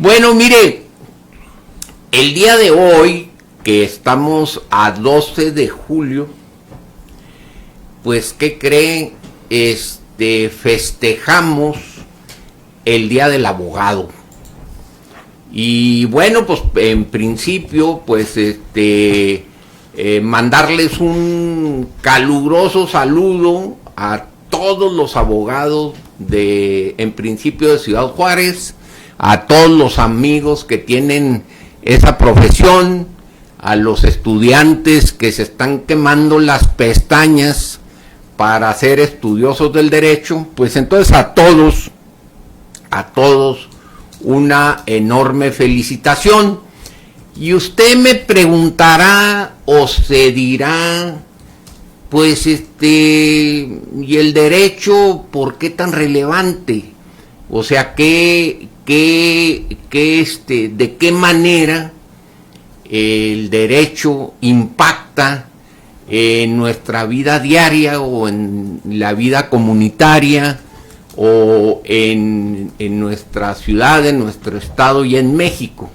Bueno, mire, el día de hoy, que estamos a 12 de julio, pues, ¿qué creen? Festejamos el Día del Abogado. Y bueno, pues en principio, pues mandarles un caluroso saludo a todos los abogados en principio de Ciudad Juárez, a todos los amigos que tienen esa profesión, a los estudiantes que se están quemando las pestañas para ser estudiosos del derecho. Pues entonces a todos una enorme felicitación. Y usted me preguntará o se dirá, pues ¿y el derecho por qué tan relevante? O sea, de qué manera el derecho impacta en nuestra vida diaria o en la vida comunitaria o en nuestra ciudad, en nuestro estado y en México.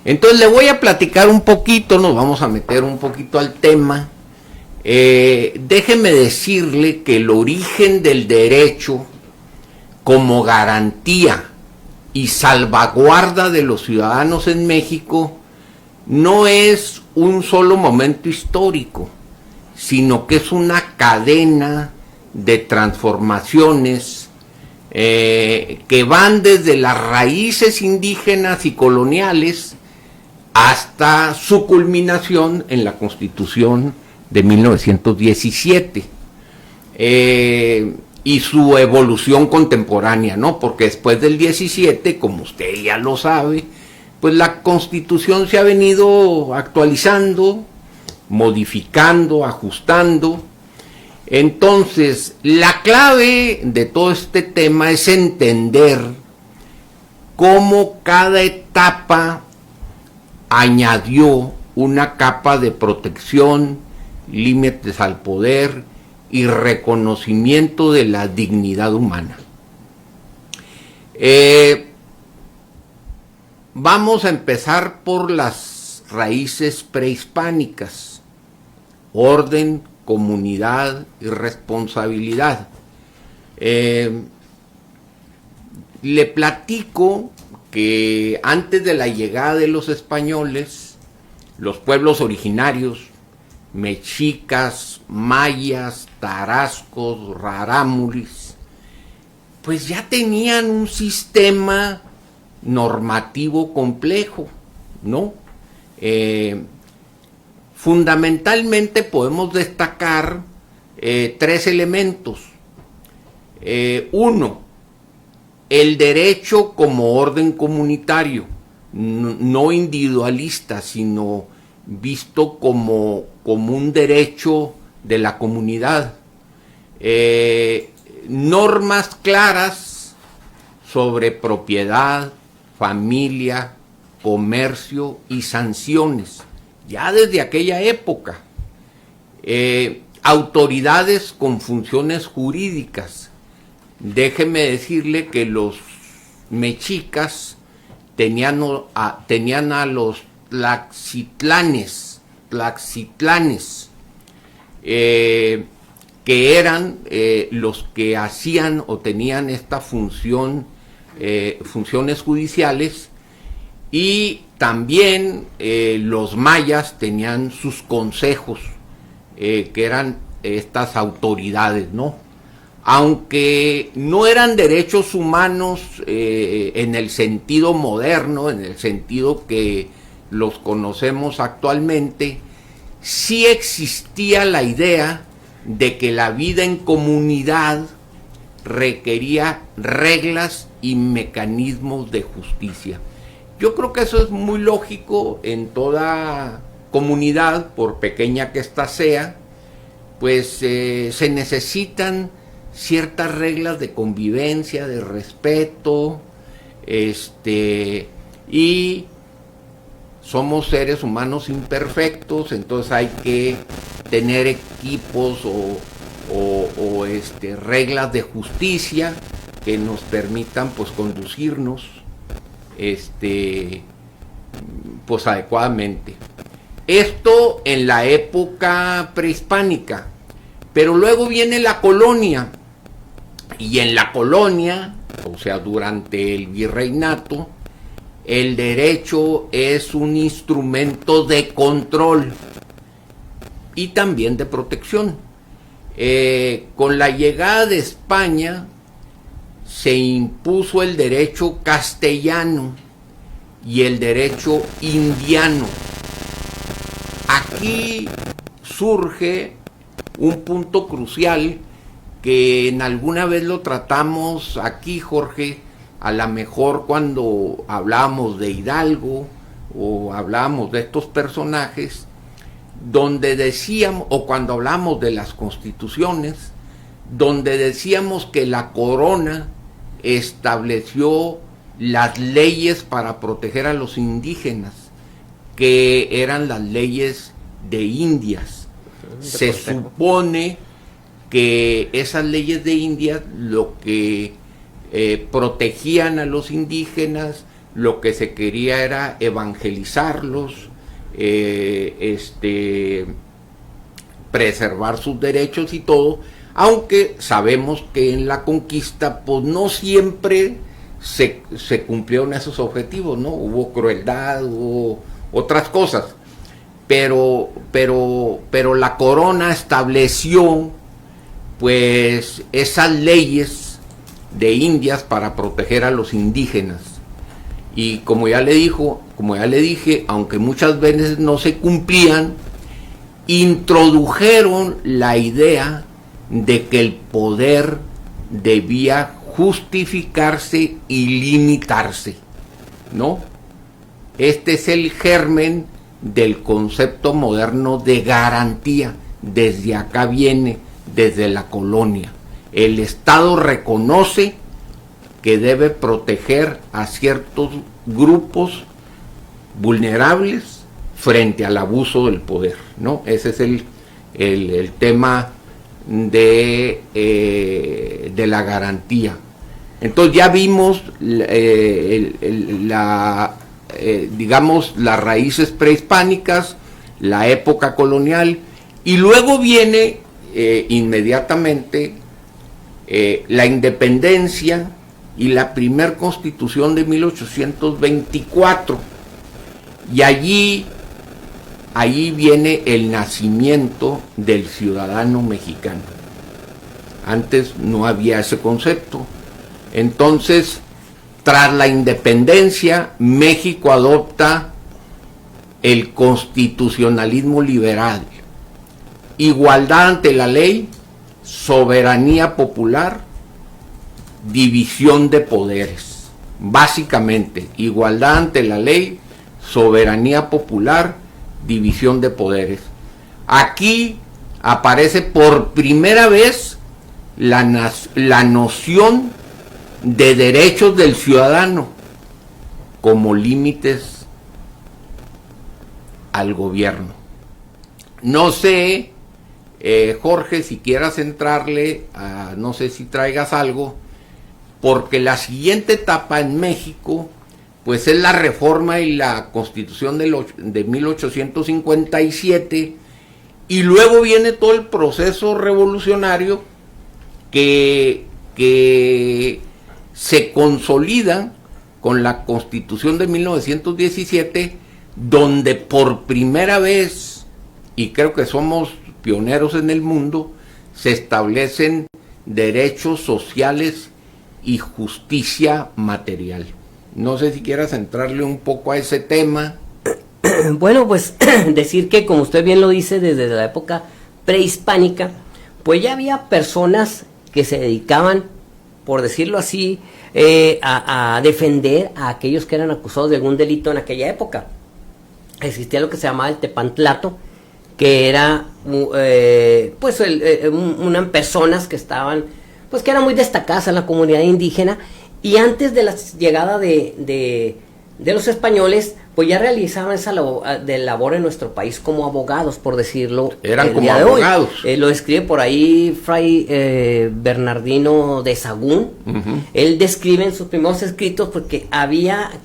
Entonces le voy a platicar un poquito, nos vamos a meter un poquito al tema. Déjeme decirle que el origen del derecho como garantía y salvaguarda de los ciudadanos en México no es un solo momento histórico, sino que es una cadena de transformaciones que van desde las raíces indígenas y coloniales hasta su culminación en la Constitución de 1917 y su evolución contemporánea, ¿no? Porque después del 17, como usted ya lo sabe, pues la Constitución se ha venido actualizando, modificando, ajustando. Entonces, la clave de todo este tema es entender cómo cada etapa añadió una capa de protección, límites al poder y reconocimiento de la dignidad humana. Vamos a empezar por las raíces prehispánicas: orden, comunidad y responsabilidad. Le platico que antes de la llegada de los españoles, los pueblos originarios, mexicas, mayas, tarascos, rarámuris, pues ya tenían un sistema normativo complejo, ¿no? Fundamentalmente podemos destacar tres elementos. Uno, el derecho como orden comunitario, no individualista, sino visto como un derecho de la comunidad. Normas claras sobre propiedad, familia, comercio y sanciones, ya desde aquella época. Autoridades con funciones jurídicas. Déjeme decirle que los mexicas tenían a los tlaxitlanes, que eran los que hacían o tenían esta función, funciones judiciales, y también los mayas tenían sus consejos, que eran estas autoridades, ¿no? Aunque no eran derechos humanos en el sentido moderno, en el sentido que los conocemos actualmente, sí existía la idea de que la vida en comunidad requería reglas y mecanismos de justicia. Yo creo que eso es muy lógico en toda comunidad, por pequeña que ésta sea, pues se necesitan ciertas reglas de convivencia, de respeto, y somos seres humanos imperfectos, entonces hay que tener equipos o reglas de justicia que nos permitan pues conducirnos pues adecuadamente. Esto en la época prehispánica, pero luego viene la colonia, y en la colonia, o sea, durante el virreinato, el derecho es un instrumento de control y también de protección. Con la llegada de España se impuso el derecho castellano y el derecho indiano. Aquí surge un punto crucial que en alguna vez lo tratamos aquí, Jorge, a lo mejor cuando hablábamos de Hidalgo o hablábamos de estos personajes, donde decíamos, o cuando hablamos de las constituciones, donde decíamos que la corona estableció las leyes para proteger a los indígenas, que eran las leyes de Indias. Se supone que esas leyes de Indias lo que protegían a los indígenas, lo que se quería era evangelizarlos, preservar sus derechos y todo, aunque sabemos que en la conquista pues no siempre se cumplieron esos objetivos, ¿no? Hubo crueldad, hubo otras cosas, pero la corona estableció pues esas leyes de Indias para proteger a los indígenas. Y como ya le dije, aunque muchas veces no se cumplían, introdujeron la idea de que el poder debía justificarse y limitarse, ¿no? Este es el germen del concepto moderno de garantía. Desde acá viene, desde la colonia. El Estado reconoce que debe proteger a ciertos grupos vulnerables frente al abuso del poder, ¿no? Ese es el tema de la garantía. Entonces ya vimos digamos las raíces prehispánicas, la época colonial, y luego viene inmediatamente la independencia y la primer constitución de 1824, y allí viene el nacimiento del ciudadano mexicano. Antes no había ese concepto. Entonces, tras la independencia, México adopta el constitucionalismo liberal: igualdad ante la ley, soberanía popular, división de poderes. Básicamente, igualdad ante la ley, soberanía popular, división de poderes. Aquí aparece por primera vez la noción de derechos del ciudadano como límites al gobierno. No sé, Jorge, si quieras entrarle, no sé si traigas algo, porque la siguiente etapa en México pues es la reforma y la constitución de 1857, y luego viene todo el proceso revolucionario que se consolida con la constitución de 1917, donde por primera vez, y creo que somos pioneros en el mundo, se establecen derechos sociales y justicia material. No sé si quieras entrarle un poco a ese tema. Bueno, pues decir que, como usted bien lo dice, desde la época prehispánica, pues ya había personas que se dedicaban, por decirlo así, a defender a aquellos que eran acusados de algún delito en aquella época. Existía lo que se llamaba el tepantlato, que era unas personas que estaban, pues que eran muy destacadas en la comunidad indígena, y antes de la llegada de de los españoles, pues ya realizaban esa labor en nuestro país como abogados, por decirlo. Eran como abogados. Lo escribe por ahí Fray Bernardino de Sahagún. Él describe en sus primeros escritos porque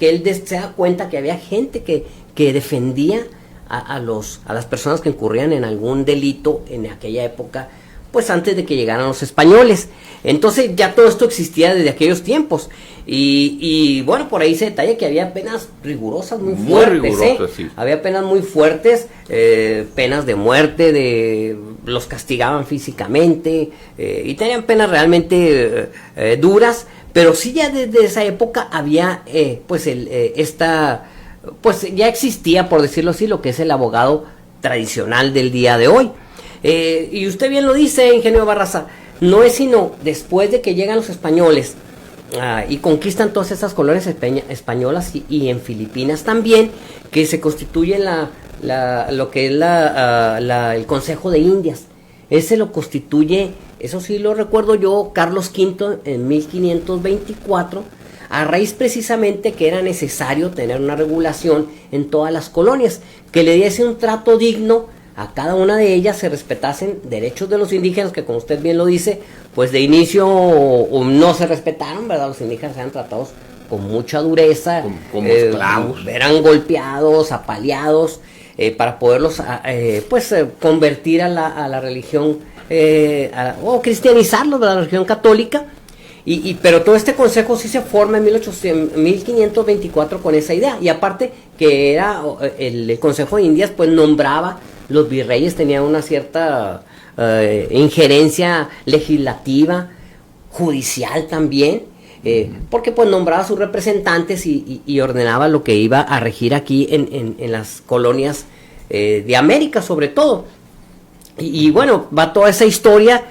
él se da cuenta que había gente que defendía a las personas que incurrían en algún delito en aquella época, pues antes de que llegaran los españoles. Entonces ya todo esto existía desde aquellos tiempos. Y bueno, por ahí se detalla que había penas rigurosas muy fuertes. Sí. Había penas muy fuertes, penas de muerte, los castigaban físicamente, y tenían penas realmente duras. Pero sí, ya desde esa época había pues ya existía, por decirlo así, lo que es el abogado tradicional del día de hoy. Y usted bien lo dice, Ingenio Barraza, no es sino después de que llegan los españoles y conquistan todas esas colonias españolas y en Filipinas también, que se constituye lo que es el Consejo de Indias. Ese lo constituye, eso sí lo recuerdo yo, Carlos V en 1524, a raíz precisamente que era necesario tener una regulación en todas las colonias, que le diese un trato digno a cada una de ellas, se respetasen derechos de los indígenas, que como usted bien lo dice, pues de inicio no se respetaron, ¿verdad? Los indígenas eran tratados con mucha dureza, como esclavos, eran golpeados, apaleados, para poderlos convertir a la religión, o cristianizarlos de la religión católica. Pero todo este consejo sí se forma en 1524 con esa idea, y aparte que era el Consejo de Indias, pues nombraba los virreyes, tenían una cierta injerencia legislativa, judicial también, porque pues nombraba a sus representantes y ordenaba lo que iba a regir aquí en las colonias de América sobre todo. Y bueno, va toda esa historia,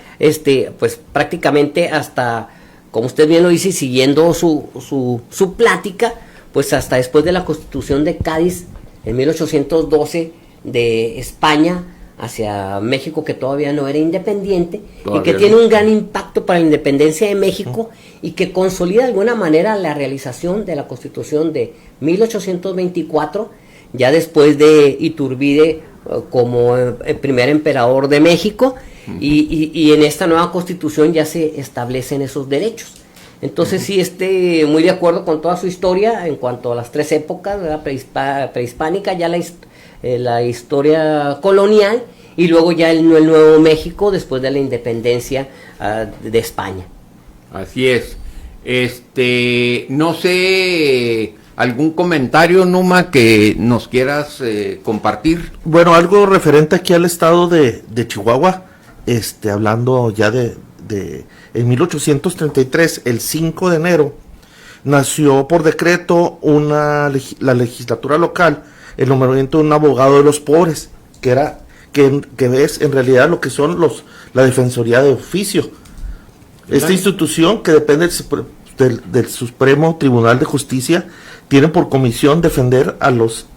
pues prácticamente hasta, como usted bien lo dice, siguiendo su plática, pues hasta después de la Constitución de Cádiz en 1812 de España hacia México, que todavía no era independiente, y que tiene un gran impacto para la independencia de México, y que consolida de alguna manera la realización de la Constitución de 1824, ya después de Iturbide como el primer emperador de México, y en esta nueva Constitución ya se establecen esos derechos. Entonces sí, muy de acuerdo con toda su historia en cuanto a las tres épocas, ¿verdad? Prehispánica, ya la historia colonial, y luego ya el Nuevo México después de la independencia de España. Así es. No sé, algún comentario, Numa, que nos quieras compartir. Bueno, algo referente aquí al estado de Chihuahua, hablando ya en 1833, el 5 de enero, nació por decreto la legislatura local el nombramiento de un abogado de los pobres, que es en realidad lo que son la Defensoría de Oficio. Esta institución, que depende del Supremo Tribunal de Justicia, tiene por comisión defender a los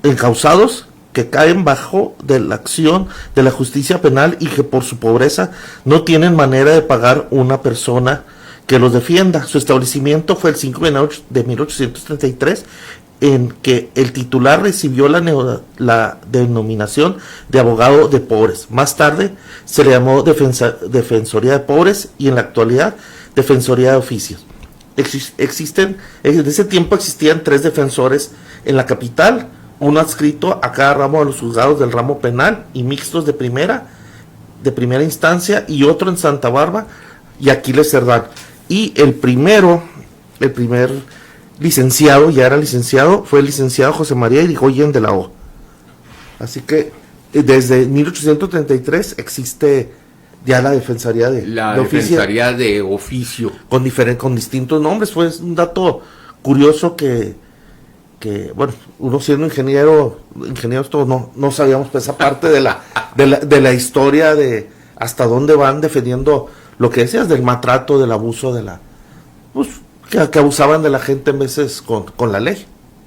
encausados que caen bajo de la acción de la justicia penal y que por su pobreza no tienen manera de pagar una persona que los defienda. Su establecimiento fue el 5 de enero de 1833, en que el titular recibió la denominación de abogado de pobres. Más tarde se le llamó Defensoría de Pobres, y en la actualidad Defensoría de Oficios. En ese tiempo existían 3 defensores en la capital, uno adscrito a cada ramo de los juzgados del ramo penal y mixtos de primera instancia, y otro en Santa Bárbara y Aquiles Cerdán. Y el primer licenciado, ya era licenciado, fue el licenciado José María Irigoyen de la O. Así que desde 1833 existe ya la Defensoría de Oficio. Con distintos nombres. Fue un dato curioso que bueno, uno siendo ingenieros todos no sabíamos esa parte de la historia, de hasta dónde van defendiendo lo que decías del maltrato, del abuso, que abusaban de la gente en veces con la ley.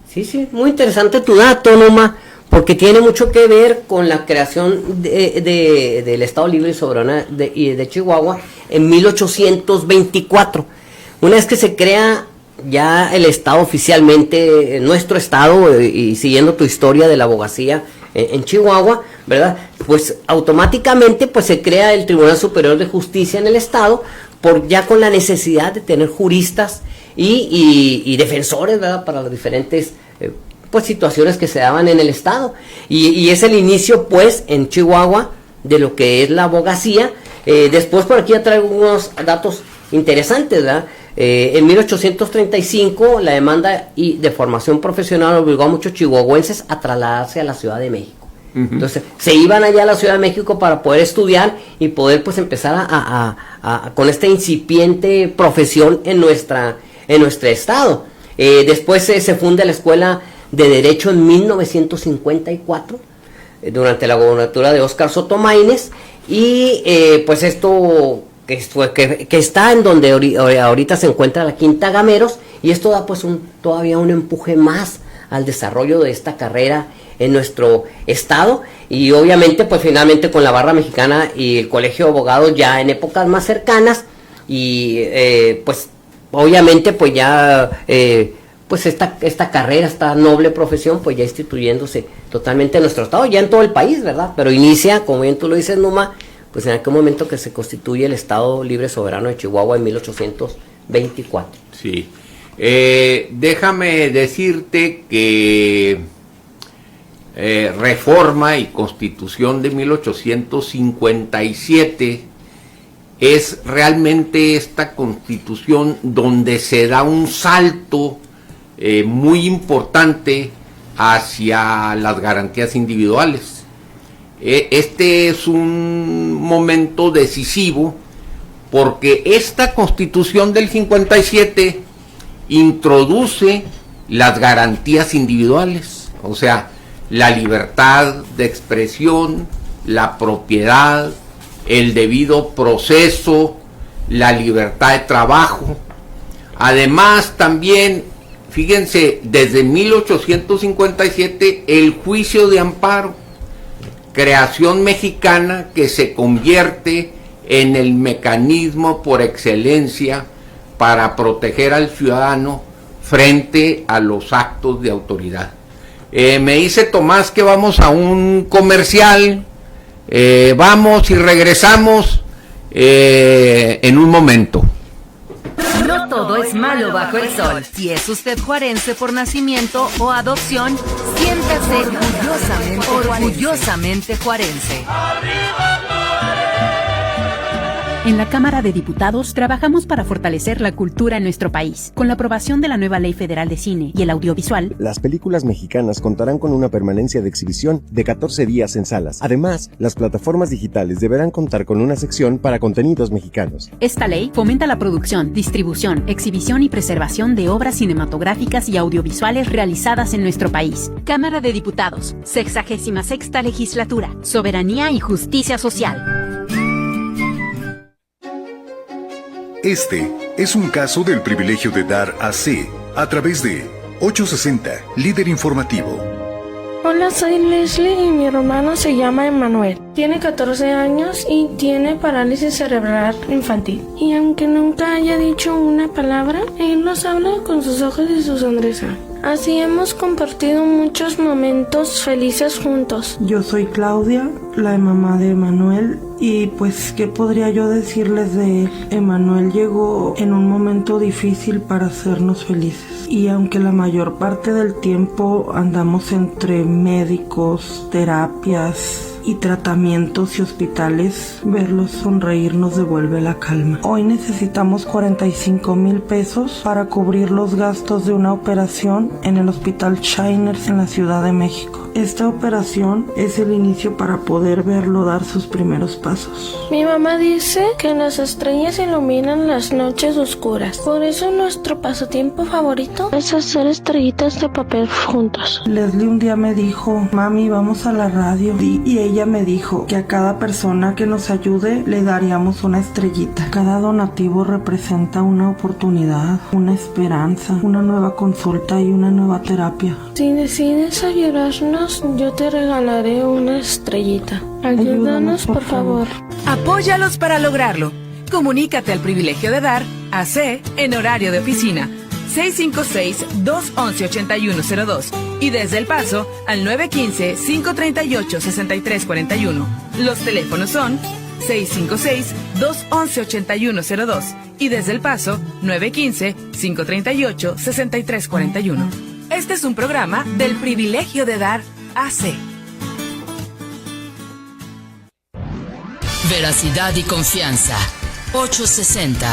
Sí, muy interesante tu dato, Noma, porque tiene mucho que ver con la creación del Estado Libre y Soberano de Chihuahua en 1824. Una vez que se crea ya el Estado oficialmente, nuestro Estado, y siguiendo tu historia de la abogacía en Chihuahua, ¿verdad? Pues automáticamente pues se crea el Tribunal Superior de Justicia en el Estado, ya con la necesidad de tener juristas y defensores, ¿verdad? Para las diferentes pues situaciones que se daban en el Estado. Y es el inicio pues en Chihuahua de lo que es la abogacía. Después por aquí ya traigo unos datos interesantes, ¿verdad? En 1835 la demanda de formación profesional obligó a muchos chihuahuenses a trasladarse a la Ciudad de México. Entonces se iban allá a la Ciudad de México para poder estudiar y poder pues empezar con esta incipiente profesión en nuestro estado. Después se funda la Escuela de Derecho en 1954 durante la gobernatura de Óscar Soto Maínez, y pues esto que está en donde ahorita se encuentra la Quinta Gameros, y esto da pues todavía un empuje más al desarrollo de esta carrera en nuestro estado. Y obviamente pues finalmente con la Barra Mexicana y el Colegio de Abogados ya en épocas más cercanas, y pues obviamente pues ya pues esta carrera, esta noble profesión pues ya instituyéndose totalmente en nuestro estado, ya en todo el país, ¿verdad? Pero inicia, como bien tú lo dices, Numa, pues en aquel momento que se constituye el Estado Libre Soberano de Chihuahua en 1824. Sí. Déjame decirte que Reforma y Constitución de 1857 es realmente esta Constitución donde se da un salto muy importante hacia las garantías individuales. Este es un momento decisivo porque esta Constitución del 57 introduce las garantías individuales, o sea, la libertad de expresión, la propiedad, el debido proceso, la libertad de trabajo. Además, también, fíjense, desde 1857 el juicio de amparo, creación mexicana que se convierte en el mecanismo por excelencia para proteger al ciudadano frente a los actos de autoridad. Me dice Tomás que vamos a un comercial, vamos y regresamos en un momento. No todo es malo bajo el sol. Si es usted juarense por nacimiento o adopción, siéntase orgullosamente juarense. En la Cámara de Diputados trabajamos para fortalecer la cultura en nuestro país. Con la aprobación de la nueva Ley Federal de Cine y el Audiovisual, las películas mexicanas contarán con una permanencia de exhibición de 14 días en salas. Además, las plataformas digitales deberán contar con una sección para contenidos mexicanos. Esta ley fomenta la producción, distribución, exhibición y preservación de obras cinematográficas y audiovisuales realizadas en nuestro país. Cámara de Diputados, 66ª Legislatura, Soberanía y Justicia Social. Este es un caso del privilegio de dar a C a través de 860, líder informativo. Hola, soy Leslie y mi hermano se llama Emanuel. Tiene 14 años y tiene parálisis cerebral infantil. Y aunque nunca haya dicho una palabra, él nos habla con sus ojos y su sonrisa. Así hemos compartido muchos momentos felices juntos. Yo soy Claudia, la mamá de Emanuel, y pues, ¿qué podría yo decirles de él? Emanuel llegó en un momento difícil para hacernos felices. Y aunque la mayor parte del tiempo andamos entre médicos, terapias y tratamientos y hospitales, verlos sonreír nos devuelve la calma. Hoy necesitamos 45,000 pesos para cubrir los gastos de una operación en el Hospital Shiners en la Ciudad de México. Esta operación es el inicio para poder verlo dar sus primeros pasos. Mi mamá dice que las estrellas iluminan las noches oscuras. Por eso nuestro pasatiempo favorito es hacer estrellitas de papel juntos. Leslie un día me dijo, mami, vamos a la radio. Y ella me dijo que a cada persona que nos ayude le daríamos una estrellita. Cada donativo representa una oportunidad, una esperanza, una nueva consulta y una nueva terapia. Si decides ayudarnos, yo te regalaré una estrellita. Ayúdanos, por favor. Apóyalos para lograrlo. Comunícate al Privilegio de Dar AC en horario de oficina 656-211-8102 y desde El Paso al 915-538-6341. Los teléfonos son 656-211-8102 y desde El Paso 915-538-6341. Este es un programa del Privilegio de Dar AC. Veracidad y confianza. 860.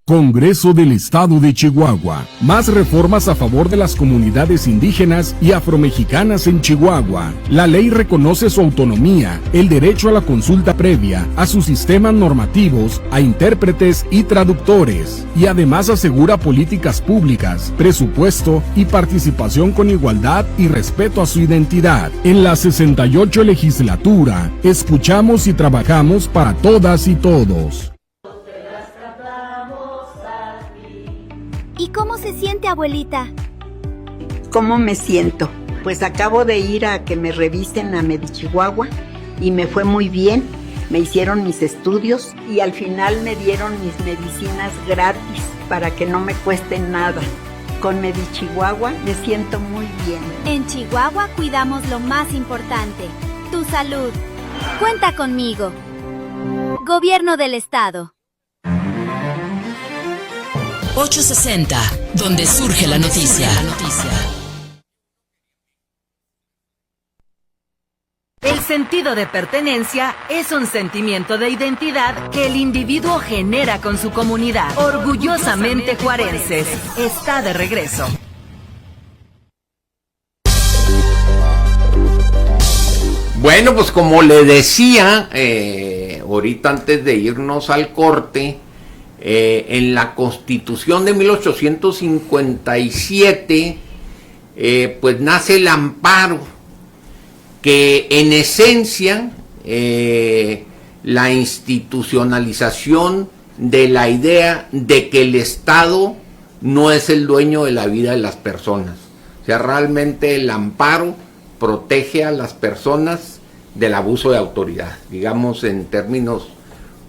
Congreso del Estado de Chihuahua. Más reformas a favor de las comunidades indígenas y afromexicanas en Chihuahua. La ley reconoce su autonomía, el derecho a la consulta previa, a sus sistemas normativos, a intérpretes y traductores. Y además asegura políticas públicas, presupuesto y participación con igualdad y respeto a su identidad. En la 68 legislatura, escuchamos y trabajamos para todas y todos. ¿Y cómo se siente, abuelita? ¿Cómo me siento? Pues acabo de ir a que me revisen a Medichihuahua y me fue muy bien. Me hicieron mis estudios y al final me dieron mis medicinas gratis para que no me cueste nada. Con Medichihuahua me siento muy bien. En Chihuahua cuidamos lo más importante, tu salud. Cuenta conmigo. Gobierno del Estado. 860, donde surge la noticia. El sentido de pertenencia es un sentimiento de identidad que el individuo genera con su comunidad. Orgullosamente juarenses, está de regreso. Bueno, pues como le decía, ahorita antes de irnos al corte, en la Constitución de 1857, pues nace el amparo, que en esencia la institucionalización de la idea de que el Estado no es el dueño de la vida de las personas. O sea, realmente el amparo protege a las personas del abuso de autoridad, digamos en términos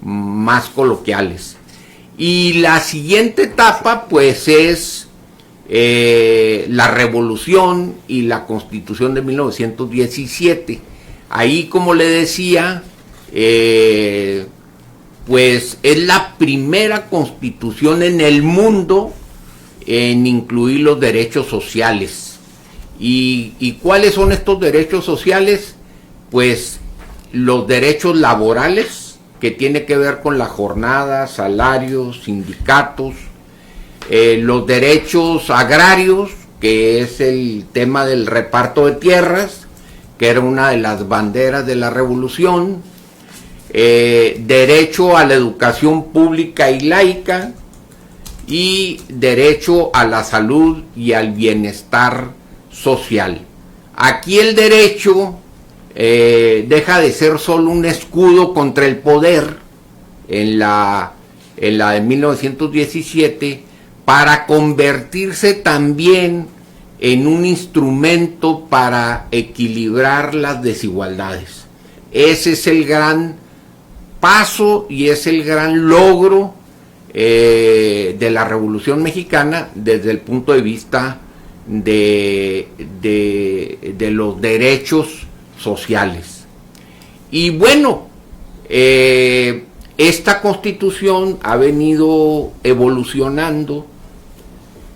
más coloquiales. Y la siguiente etapa pues es la Revolución y la Constitución de 1917. Ahí, como le decía, pues es la primera constitución en el mundo en incluir los derechos sociales. ¿Y cuáles son estos derechos sociales? Pues los derechos laborales, que tiene que ver con la jornada, salarios, sindicatos, los derechos agrarios, que es el tema del reparto de tierras, que era una de las banderas de la revolución, derecho a la educación pública y laica, y derecho a la salud y al bienestar social. Aquí el derecho deja de ser solo un escudo contra el poder en la de 1917 para convertirse también en un instrumento para equilibrar las desigualdades. Ese es el gran paso y es el gran logro de la Revolución Mexicana desde el punto de vista de los derechos sociales. Y bueno, esta Constitución ha venido evolucionando,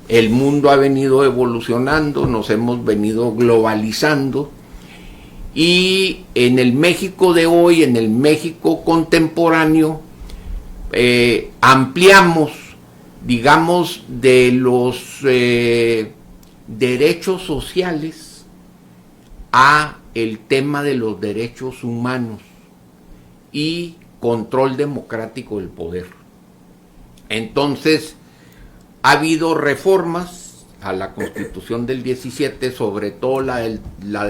el mundo ha venido evolucionando, nos hemos venido globalizando, y en el México de hoy, en el México contemporáneo, ampliamos, digamos, de los derechos sociales a el tema de los derechos humanos y control democrático del poder. Entonces, ha habido reformas a la Constitución del 17, sobre todo la de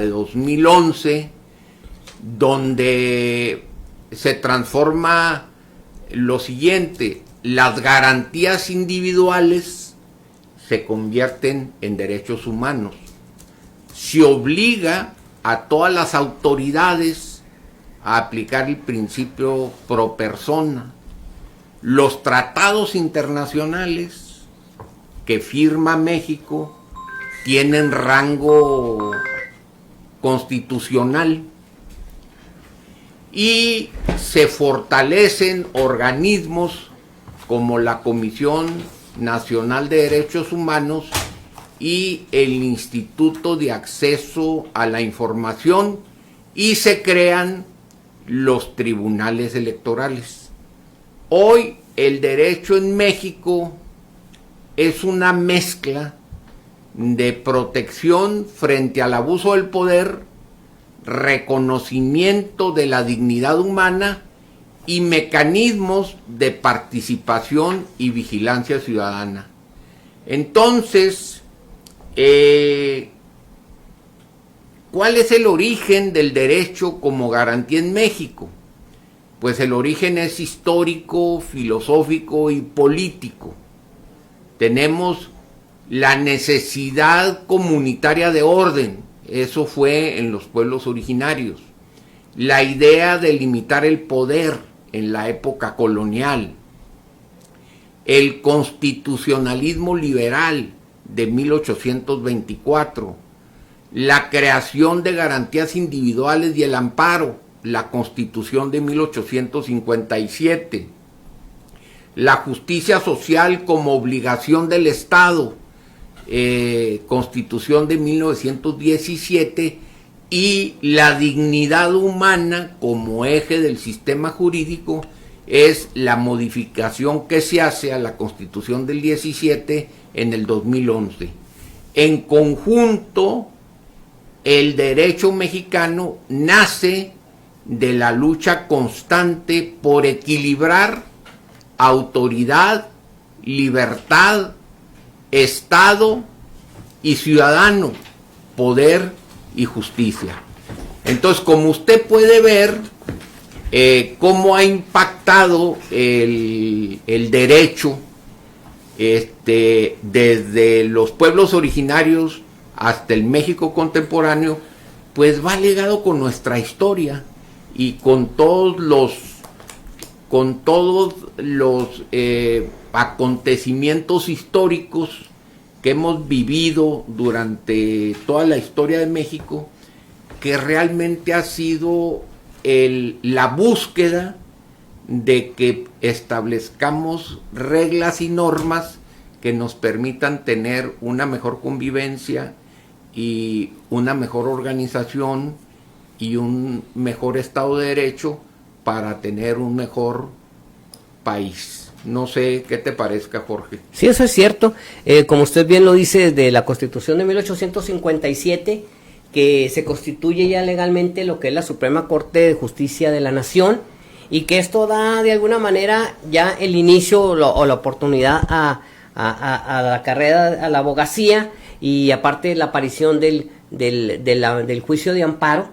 2011, donde se transforma lo siguiente: las garantías individuales se convierten en derechos humanos. Se obliga a todas las autoridades a aplicar el principio pro persona. Los tratados internacionales que firma México tienen rango constitucional y se fortalecen organismos como la Comisión Nacional de Derechos Humanos y el Instituto de Acceso a la Información, y se crean los tribunales electorales. Hoy el derecho en México es una mezcla de protección frente al abuso del poder, reconocimiento de la dignidad humana y mecanismos de participación y vigilancia ciudadana. Entonces, ¿cuál es el origen del derecho como garantía en México? Pues el origen es histórico, filosófico y político. Tenemos la necesidad comunitaria de orden, eso fue en los pueblos originarios. La idea de limitar el poder en la época colonial. El constitucionalismo liberal de 1824. La creación de garantías individuales y el amparo, la Constitución de 1857. La justicia social como obligación del Estado, Constitución de 1917, y la dignidad humana como eje del sistema jurídico es la modificación que se hace a la Constitución del 17 en el 2011. En conjunto, el derecho mexicano nace de la lucha constante por equilibrar autoridad, libertad, Estado y ciudadano, poder y justicia. Entonces, como usted puede ver, cómo ha impactado el derecho desde los pueblos originarios hasta el México contemporáneo, pues va ligado con nuestra historia y con todos los acontecimientos históricos que hemos vivido durante toda la historia de México, que realmente ha sido la búsqueda de que establezcamos reglas y normas que nos permitan tener una mejor convivencia y una mejor organización y un mejor Estado de Derecho para tener un mejor país. No sé qué te parezca, Jorge. Sí, eso es cierto. Como usted bien lo dice, de la Constitución de 1857, que se constituye ya legalmente lo que es la Suprema Corte de Justicia de la Nación, y que esto da de alguna manera ya el inicio o la oportunidad a la carrera, a la abogacía, y aparte la aparición del juicio de amparo,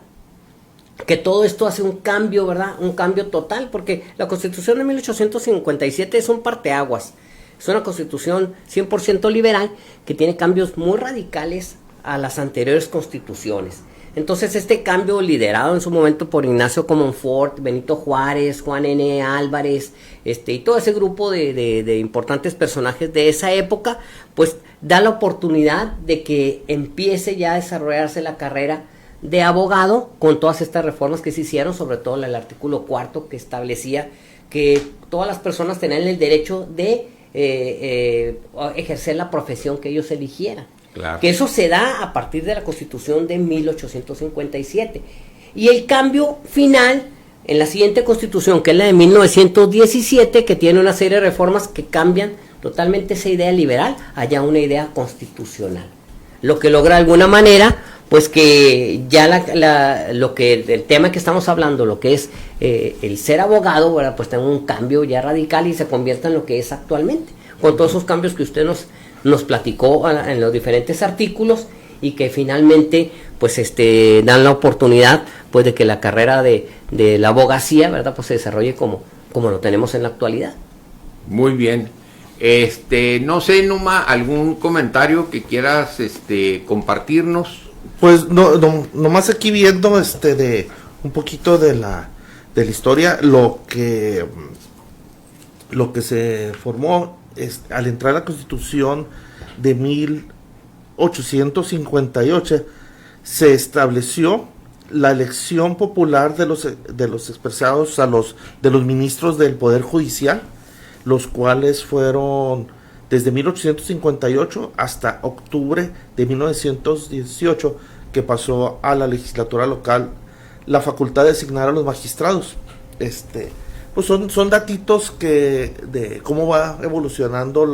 que todo esto hace un cambio, ¿verdad? Un cambio total, porque la Constitución de 1857 es un parteaguas, es una Constitución 100% liberal que tiene cambios muy radicales a las anteriores constituciones. Entonces este cambio, liderado en su momento por Ignacio Comonfort, Benito Juárez, Juan N. Álvarez, y todo ese grupo de importantes personajes de esa época, pues da la oportunidad de que empiece ya a desarrollarse la carrera de abogado con todas estas reformas que se hicieron, sobre todo el artículo 4, que establecía que todas las personas tenían el derecho de ejercer la profesión que ellos eligieran. Claro. Que eso se da a partir de la Constitución de 1857. Y el cambio final en la siguiente Constitución, que es la de 1917, que tiene una serie de reformas que cambian totalmente esa idea liberal allá una idea constitucional. Lo que logra de alguna manera, pues que ya el tema que estamos hablando, lo que es el ser abogado, ¿verdad? Pues tenga un cambio ya radical y se convierta en lo que es actualmente, con todos esos cambios que usted nos platicó en los diferentes artículos, y que finalmente pues dan la oportunidad pues de que la carrera de la abogacía, ¿verdad? Pues se desarrolle como lo tenemos en la actualidad. Muy bien. No sé, Numa, algún comentario que quieras compartirnos. Pues nomás aquí viendo de un poquito de la la historia, lo que se formó al entrar a la Constitución de 1858, se estableció la elección popular de los expresados de los ministros del Poder Judicial, los cuales fueron desde 1858 hasta octubre de 1918, que pasó a la legislatura local la facultad de designar a los magistrados. Pues son datitos de cómo va evolucionando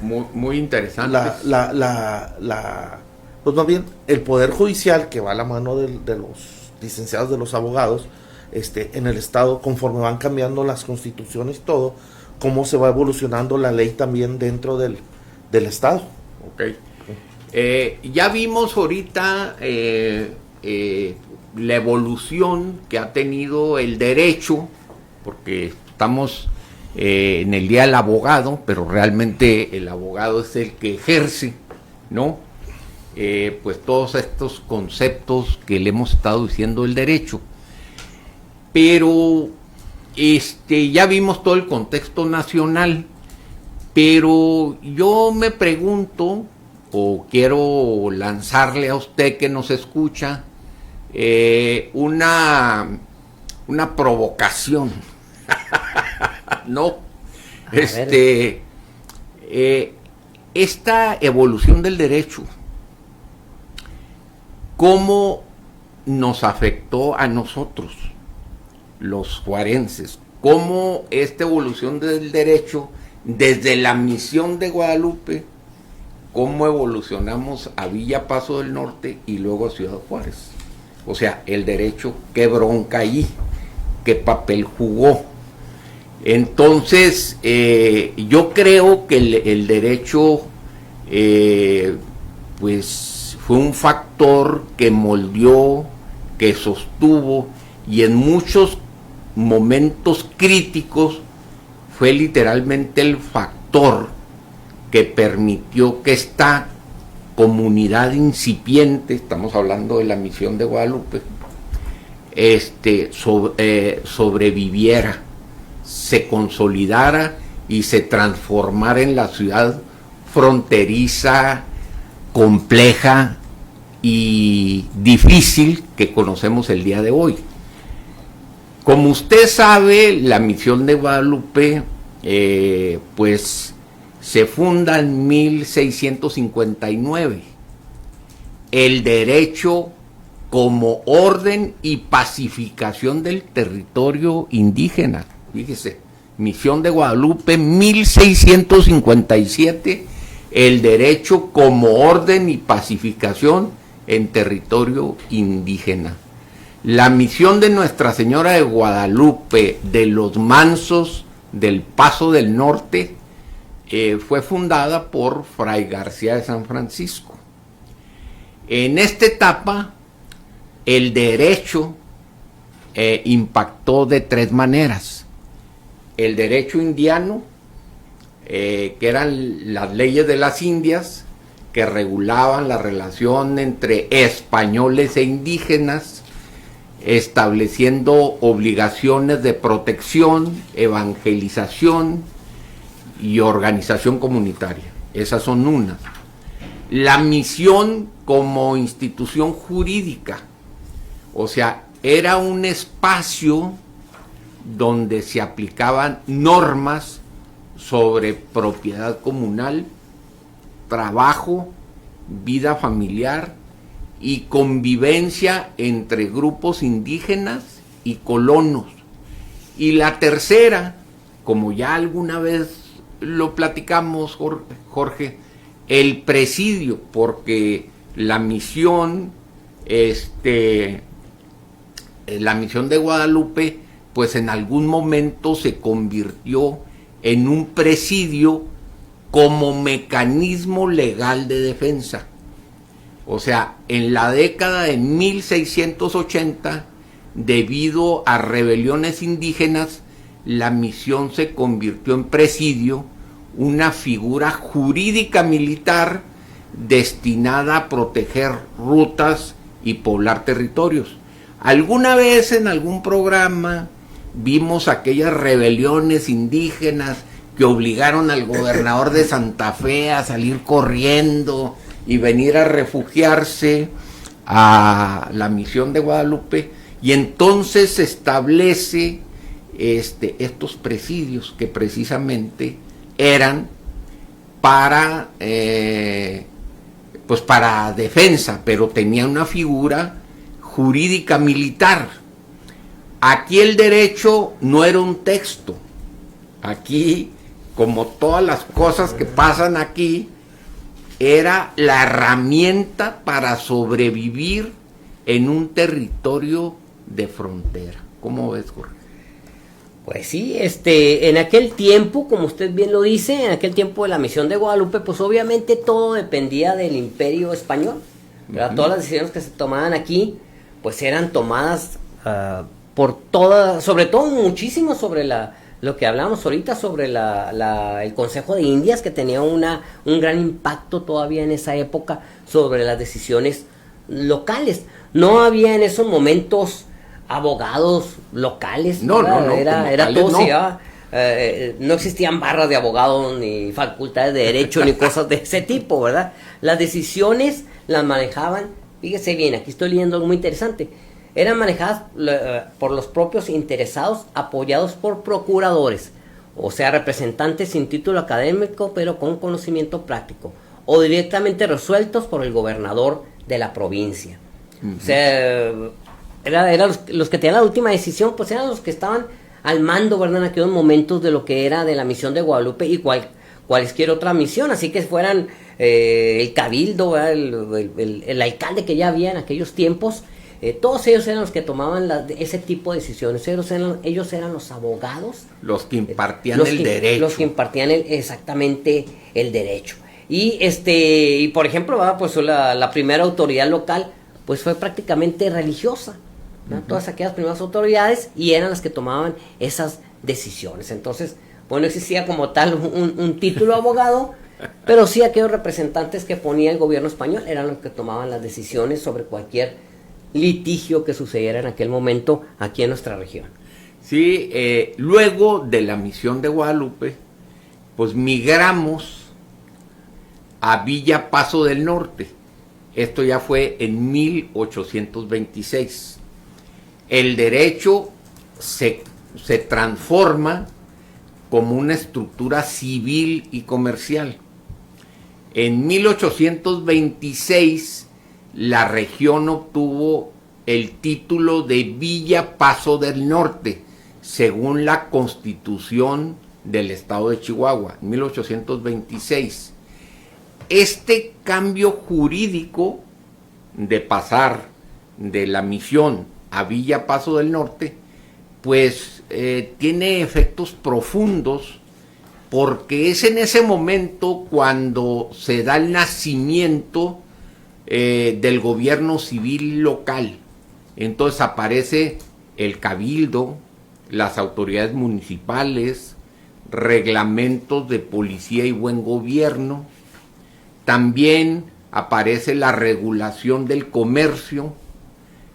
muy interesante. Pues más bien el Poder Judicial, que va a la mano de los licenciados, de los abogados, en el Estado, conforme van cambiando las constituciones y todo, cómo se va evolucionando la ley también dentro del Estado. Okay. Ya vimos ahorita la evolución que ha tenido el derecho, porque estamos en el Día del Abogado, pero realmente el abogado es el que ejerce, ¿no? Pues todos estos conceptos que le hemos estado diciendo del derecho. Pero ya vimos todo el contexto nacional, pero yo me pregunto, o quiero lanzarle a usted que nos escucha, una provocación. No, esta evolución del derecho, ¿cómo nos afectó a nosotros, los juarenses? ¿Cómo esta evolución del derecho, desde la misión de Guadalupe, cómo evolucionamos a Villa Paso del Norte y luego a Ciudad Juárez? O sea, el derecho, qué bronca ahí, qué papel jugó. Entonces, yo creo que el derecho, pues, fue un factor que moldeó, que sostuvo, y en muchos momentos críticos fue literalmente el factor que permitió que esta comunidad incipiente, estamos hablando de la misión de Guadalupe, sobreviviera, se consolidara y se transformara en la ciudad fronteriza, compleja y difícil que conocemos el día de hoy. Como usted sabe, la misión de Guadalupe, pues se funda en 1659. El derecho como orden y pacificación del territorio indígena. Fíjese, misión de Guadalupe, 1657, el derecho como orden y pacificación en territorio indígena. La misión de Nuestra Señora de Guadalupe de los Mansos del Paso del Norte fue fundada por Fray García de San Francisco. En esta etapa, el derecho impactó de tres maneras. El derecho indiano, que eran las leyes de las Indias, que regulaban la relación entre españoles e indígenas, estableciendo obligaciones de protección, evangelización y organización comunitaria. Esas son unas. La misión como institución jurídica, o sea, era un espacio donde se aplicaban normas sobre propiedad comunal, trabajo, vida familiar y convivencia entre grupos indígenas y colonos. Y la tercera, como ya alguna vez lo platicamos, Jorge, el presidio, porque la misión de Guadalupe, pues en algún momento se convirtió en un presidio como mecanismo legal de defensa. O sea, en la década de 1680, debido a rebeliones indígenas, la misión se convirtió en presidio, una figura jurídica militar destinada a proteger rutas y poblar territorios. Alguna vez en algún programa vimos aquellas rebeliones indígenas que obligaron al gobernador de Santa Fe a salir corriendo y venir a refugiarse a la Misión de Guadalupe, y entonces se establece estos presidios que precisamente eran para pues para defensa, pero tenían una figura jurídica militar. Aquí el derecho no era un texto. Aquí, como todas las cosas que pasan aquí, era la herramienta para sobrevivir en un territorio de frontera. ¿Cómo ves, Jorge? Pues sí, en aquel tiempo, como usted bien lo dice, en aquel tiempo de la Misión de Guadalupe, pues obviamente todo dependía del Imperio Español, ¿verdad? Todas las decisiones que se tomaban aquí, pues eran tomadas por todas, sobre todo muchísimo sobre lo que hablamos ahorita, sobre el Consejo de Indias, que tenía un gran impacto todavía en esa época sobre las decisiones locales. No había en esos momentos abogados locales, no, era todo, no. No existían barras de abogados ni facultades de derecho ni cosas de ese tipo, ¿verdad? Las decisiones las manejaban, fíjese bien, aquí estoy leyendo algo muy interesante, eran manejadas por los propios interesados, apoyados por procuradores, o sea, representantes sin título académico pero con conocimiento práctico, o directamente resueltos por el gobernador de la provincia. O sea, los que tenían la última decisión, pues eran los que estaban al mando, ¿verdad?, en aquellos momentos de lo que era de la Misión de Guadalupe y cualquier otra misión, así que fueran el cabildo, el alcalde que ya había en aquellos tiempos, todos ellos eran los que tomaban ese tipo de decisiones, ellos eran los abogados. Los que impartían el derecho. Los que impartían exactamente el derecho. Y por ejemplo, ¿verdad?, pues la primera autoridad local pues fue prácticamente religiosa, ¿no? Todas aquellas primeras autoridades, y eran las que tomaban esas decisiones. Entonces, bueno, existía como tal un título abogado, pero sí aquellos representantes que ponía el gobierno español eran los que tomaban las decisiones sobre cualquier litigio que sucediera en aquel momento aquí en nuestra región. Sí, luego de la Misión de Guadalupe, pues migramos a Villa Paso del Norte. Esto ya fue en 1826. El derecho se transforma como una estructura civil y comercial. En 1826 la región obtuvo el título de Villa Paso del Norte, según la Constitución del Estado de Chihuahua, 1826. Este cambio jurídico de pasar de la Misión a Villa Paso del Norte, pues tiene efectos profundos, porque es en ese momento cuando se da el nacimiento del gobierno civil local. Entonces aparece el cabildo, las autoridades municipales, reglamentos de policía y buen gobierno. También aparece la regulación del comercio.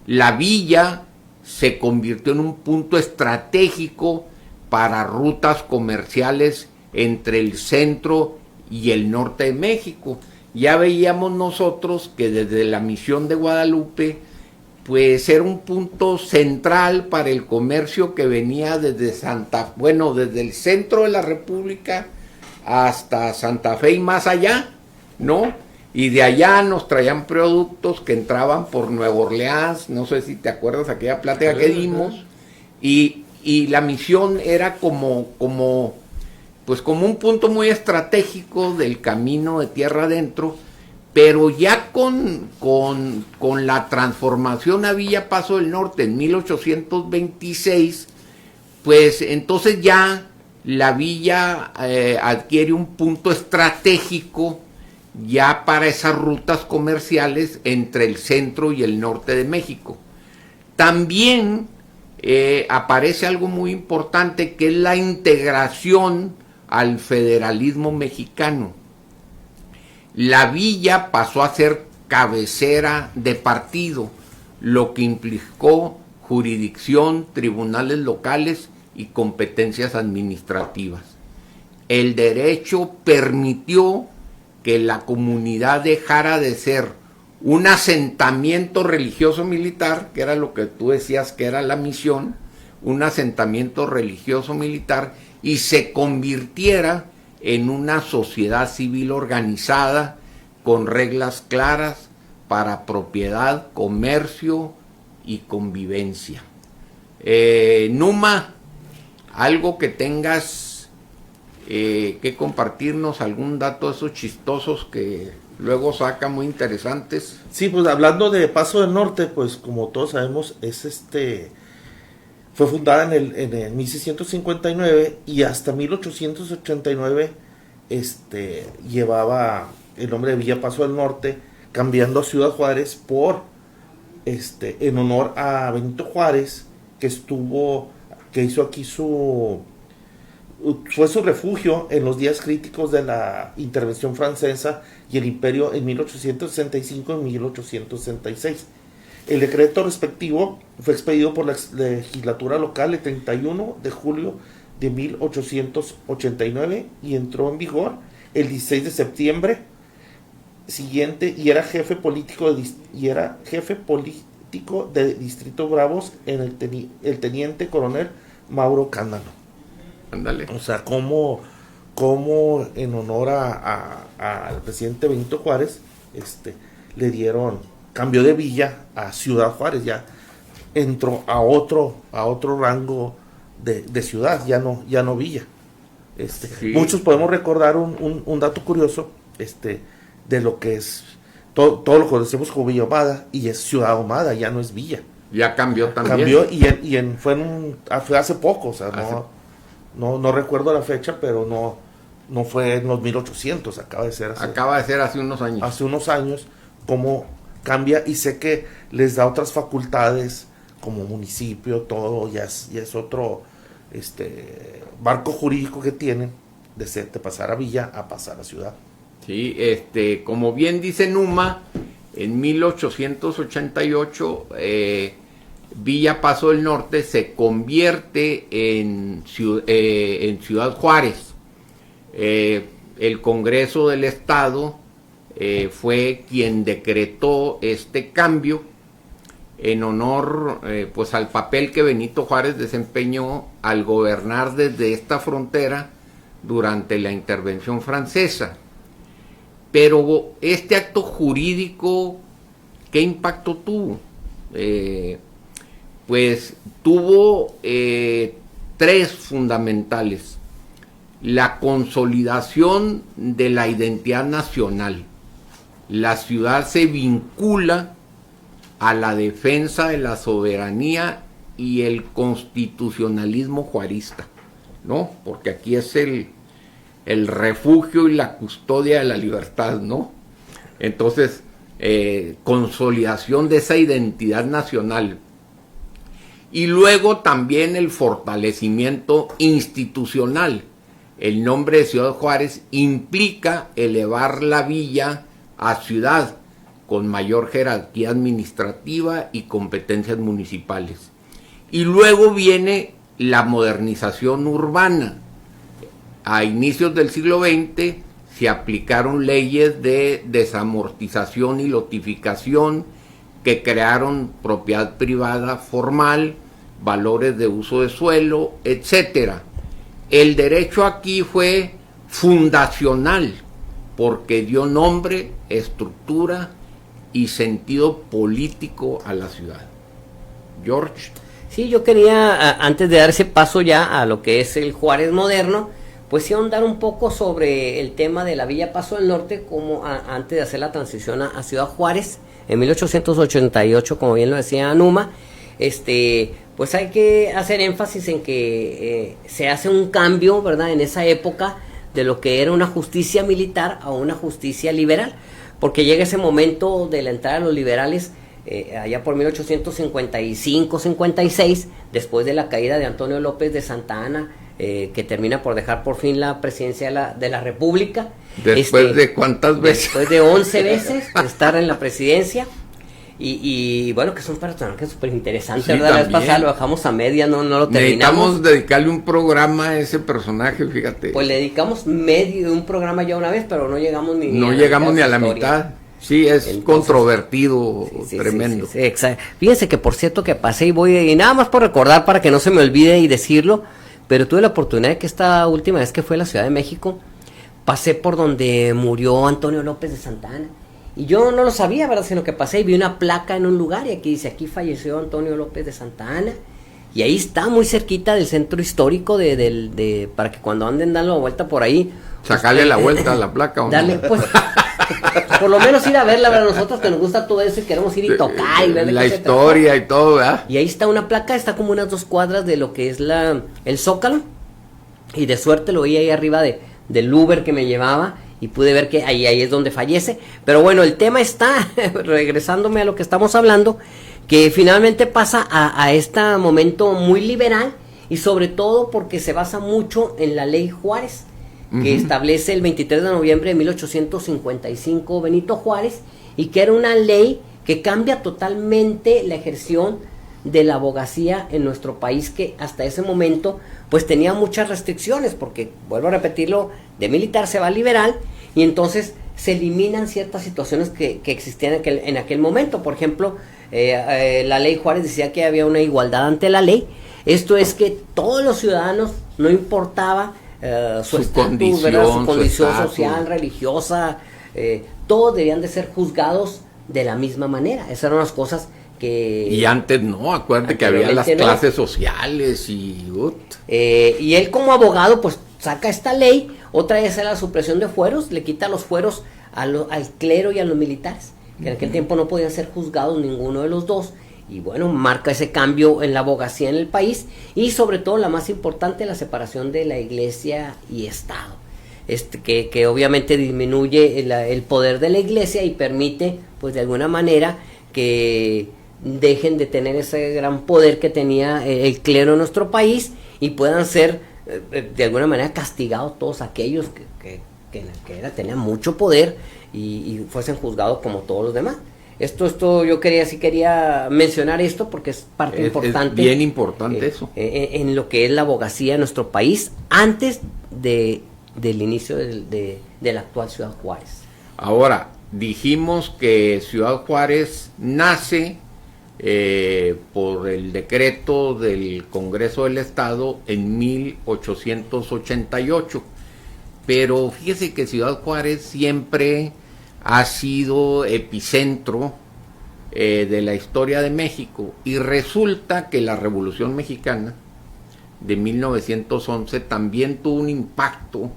La villa se convirtió en un punto estratégico para rutas comerciales entre el centro y el norte de México. Ya veíamos nosotros que desde la Misión de Guadalupe, pues era un punto central para el comercio que venía desde desde el centro de la República hasta Santa Fe y más allá, ¿no? Y de allá nos traían productos que entraban por Nueva Orleans, no sé si te acuerdas aquella plática que dimos, y la Misión era como un punto muy estratégico del camino de tierra adentro, pero ya con la transformación a Villa Paso del Norte en 1826, pues entonces ya la villa adquiere un punto estratégico ya para esas rutas comerciales entre el centro y el norte de México. También aparece algo muy importante, que es la integración al federalismo mexicano. La villa pasó a ser cabecera de partido, lo que implicó jurisdicción, tribunales locales y competencias administrativas. El derecho permitió que la comunidad dejara de ser un asentamiento religioso militar, que era lo que tú decías que era la misión, un asentamiento religioso militar, y se convirtiera en una sociedad civil organizada con reglas claras para propiedad, comercio y convivencia. Numa, algo que tengas que compartirnos, algún dato de esos chistosos que luego saca muy interesantes. Sí, pues hablando de Paso del Norte, pues como todos sabemos, fue fundada en el 1659 y hasta 1889 llevaba el nombre de Villa Paso del Norte, cambiando a Ciudad Juárez por en honor a Benito Juárez, que hizo aquí fue su refugio en los días críticos de la intervención francesa y el imperio en 1865 y 1866. El decreto respectivo fue expedido por la legislatura local el 31 de julio de 1889 y entró en vigor el 16 de septiembre siguiente, y era jefe político de Distrito Bravos en el teniente coronel Mauro Cándano. Ándale. O sea, como en honor al presidente Benito Juárez, le dieron, cambió de villa a Ciudad Juárez, ya entró a otro rango de ciudad, ya no villa. Sí. Muchos podemos recordar un dato curioso, de lo que es todo lo que conocemos como Villa Ahumada, y es Ciudad Ahumada, ya no es villa. Ya cambió también. Cambió fue hace poco, o sea, no recuerdo la fecha, pero no fue en los 1800, acaba de ser hace unos años. Hace unos años, como cambia, y sé que les da otras facultades como municipio, todo, ya es otro marco jurídico que tienen de pasar a villa a pasar a ciudad. Sí, como bien dice Numa, en 1888 Villa Paso del Norte se convierte en Ciudad Juárez. El Congreso del Estado fue quien decretó este cambio en honor pues al papel que Benito Juárez desempeñó al gobernar desde esta frontera durante la intervención francesa. Pero este acto jurídico, ¿qué impacto tuvo? Pues tuvo tres fundamentales: la consolidación de la identidad nacional. La ciudad se vincula a la defensa de la soberanía y el constitucionalismo juarista, ¿no? Porque aquí es el refugio y la custodia de la libertad, ¿no? Entonces, consolidación de esa identidad nacional. Y luego también el fortalecimiento institucional. El nombre de Ciudad Juárez implica elevar la villa a ciudad con mayor jerarquía administrativa y competencias municipales. Y luego viene la modernización urbana. A inicios del siglo XX se aplicaron leyes de desamortización y lotificación que crearon propiedad privada formal, valores de uso de suelo, etc. El derecho aquí fue fundacional porque dio nombre, estructura y sentido político a la ciudad. George. Sí, yo quería, antes de dar ese paso ya a lo que es el Juárez moderno, pues sí ahondar un poco sobre el tema de la Villa Paso del Norte, como antes de hacer la transición a Ciudad Juárez, en 1888, como bien lo decía Numa, pues hay que hacer énfasis en que se hace un cambio, ¿verdad?, en esa época de lo que era una justicia militar a una justicia liberal, porque llega ese momento de la entrada de los liberales, allá por 1855-56, después de la caída de Antonio López de Santa Anna, que termina por dejar por fin la presidencia de la República. ¿Después de cuántas veces? Después de 11 veces de estar en la presidencia. Y bueno, que es un personaje súper interesante, Sí, ¿verdad? La vez también. pasada lo dejamos a media, no lo terminamos. Necesitamos dedicarle un programa a ese personaje, fíjate. Pues le dedicamos medio de un programa ya una vez, pero no llegamos ni No a llegamos ni a la historia. mitad. Sí, es Entonces, controvertido, Sí, tremendo. sí, exacto. Fíjense que por cierto que pasé y nada más por recordar para que no se me olvide y decirlo, pero tuve la oportunidad de que esta última vez que fue a la Ciudad de México, pasé por donde murió Antonio López de Santa Anna. Y yo no lo sabía, ¿verdad? Sino que pasé y vi una placa en un lugar y aquí dice, aquí falleció Antonio López de Santa Anna. Y ahí está, muy cerquita del centro histórico para que cuando anden dando la vuelta por ahí... Sacarle la vuelta a la placa. ¿O darle, no? pues, por lo menos ir a verla, ¿verdad? Nosotros que nos gusta todo eso y queremos ir y tocar y ver de la qué se historia trata. y todo, ¿verdad? Y ahí está una placa, está como unas 2 cuadras de lo que es el Zócalo. Y de suerte lo vi ahí arriba del Uber que me llevaba y pude ver que ahí es donde fallece. Pero bueno, el tema está, regresándome a lo que estamos hablando, que finalmente pasa a este momento muy liberal y sobre todo porque se basa mucho en la ley Juárez, que establece el 23 de noviembre de 1855 Benito Juárez, y que era una ley que cambia totalmente la ejerción de la abogacía en nuestro país, que hasta ese momento pues tenía muchas restricciones, porque vuelvo a repetirlo, de militar se va a liberal y entonces se eliminan ciertas situaciones que existían en aquel momento. Por ejemplo, la ley Juárez decía que había una igualdad ante la ley. Esto es que todos los ciudadanos, no importaba su estatus, ¿verdad? Su condición social, religiosa, todos debían de ser juzgados de la misma manera. Esas eran las cosas que... Y antes no, acuérdate que había las clases sociales y él como abogado pues saca esta ley. Otra es la supresión de fueros, le quita los fueros al clero y a los militares, que en aquel tiempo no podían ser juzgados ninguno de los dos. Y bueno, marca ese cambio en la abogacía en el país, y sobre todo la más importante, la separación de la iglesia y Estado, que obviamente disminuye el poder de la iglesia y permite pues de alguna manera que dejen de tener ese gran poder que tenía el clero en nuestro país y puedan ser de alguna manera castigados todos aquellos que tenían mucho poder y fuesen juzgados como todos los demás. Esto yo quería mencionar esto porque es parte importante. Es bien importante eso. En lo que es la abogacía en nuestro país antes del inicio de la actual Ciudad Juárez. Ahora, dijimos que Ciudad Juárez nace por el decreto del Congreso del Estado en 1888. Pero fíjese que Ciudad Juárez siempre ha sido epicentro de la historia de México, y resulta que la Revolución Mexicana de 1911 también tuvo un impacto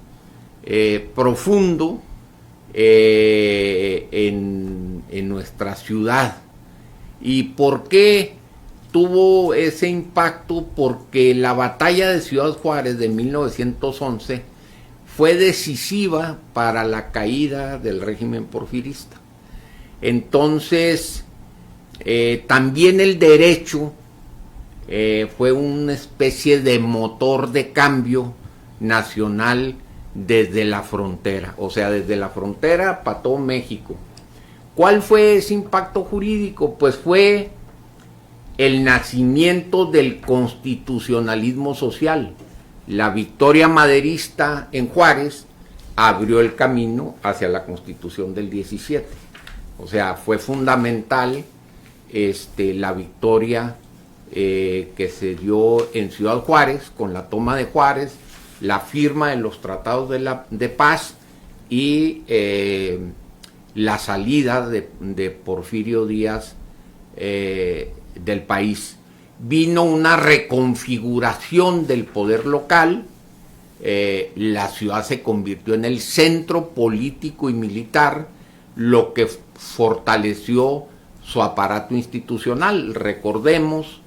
profundo en nuestra ciudad. ¿Y por qué tuvo ese impacto? Porque la batalla de Ciudad Juárez de 1911 fue decisiva para la caída del régimen porfirista. Entonces, también el derecho fue una especie de motor de cambio nacional desde la frontera, o sea, desde la frontera para todo México. ¿Cuál fue ese impacto jurídico? Pues fue el nacimiento del constitucionalismo social. La victoria maderista en Juárez abrió el camino hacia la Constitución del 17. O sea, fue fundamental la victoria que se dio en Ciudad Juárez con la toma de Juárez, la firma de los tratados de paz y la salida de Porfirio Díaz del país. Vino una reconfiguración del poder local, la ciudad se convirtió en el centro político y militar, lo que fortaleció su aparato institucional. Recordemos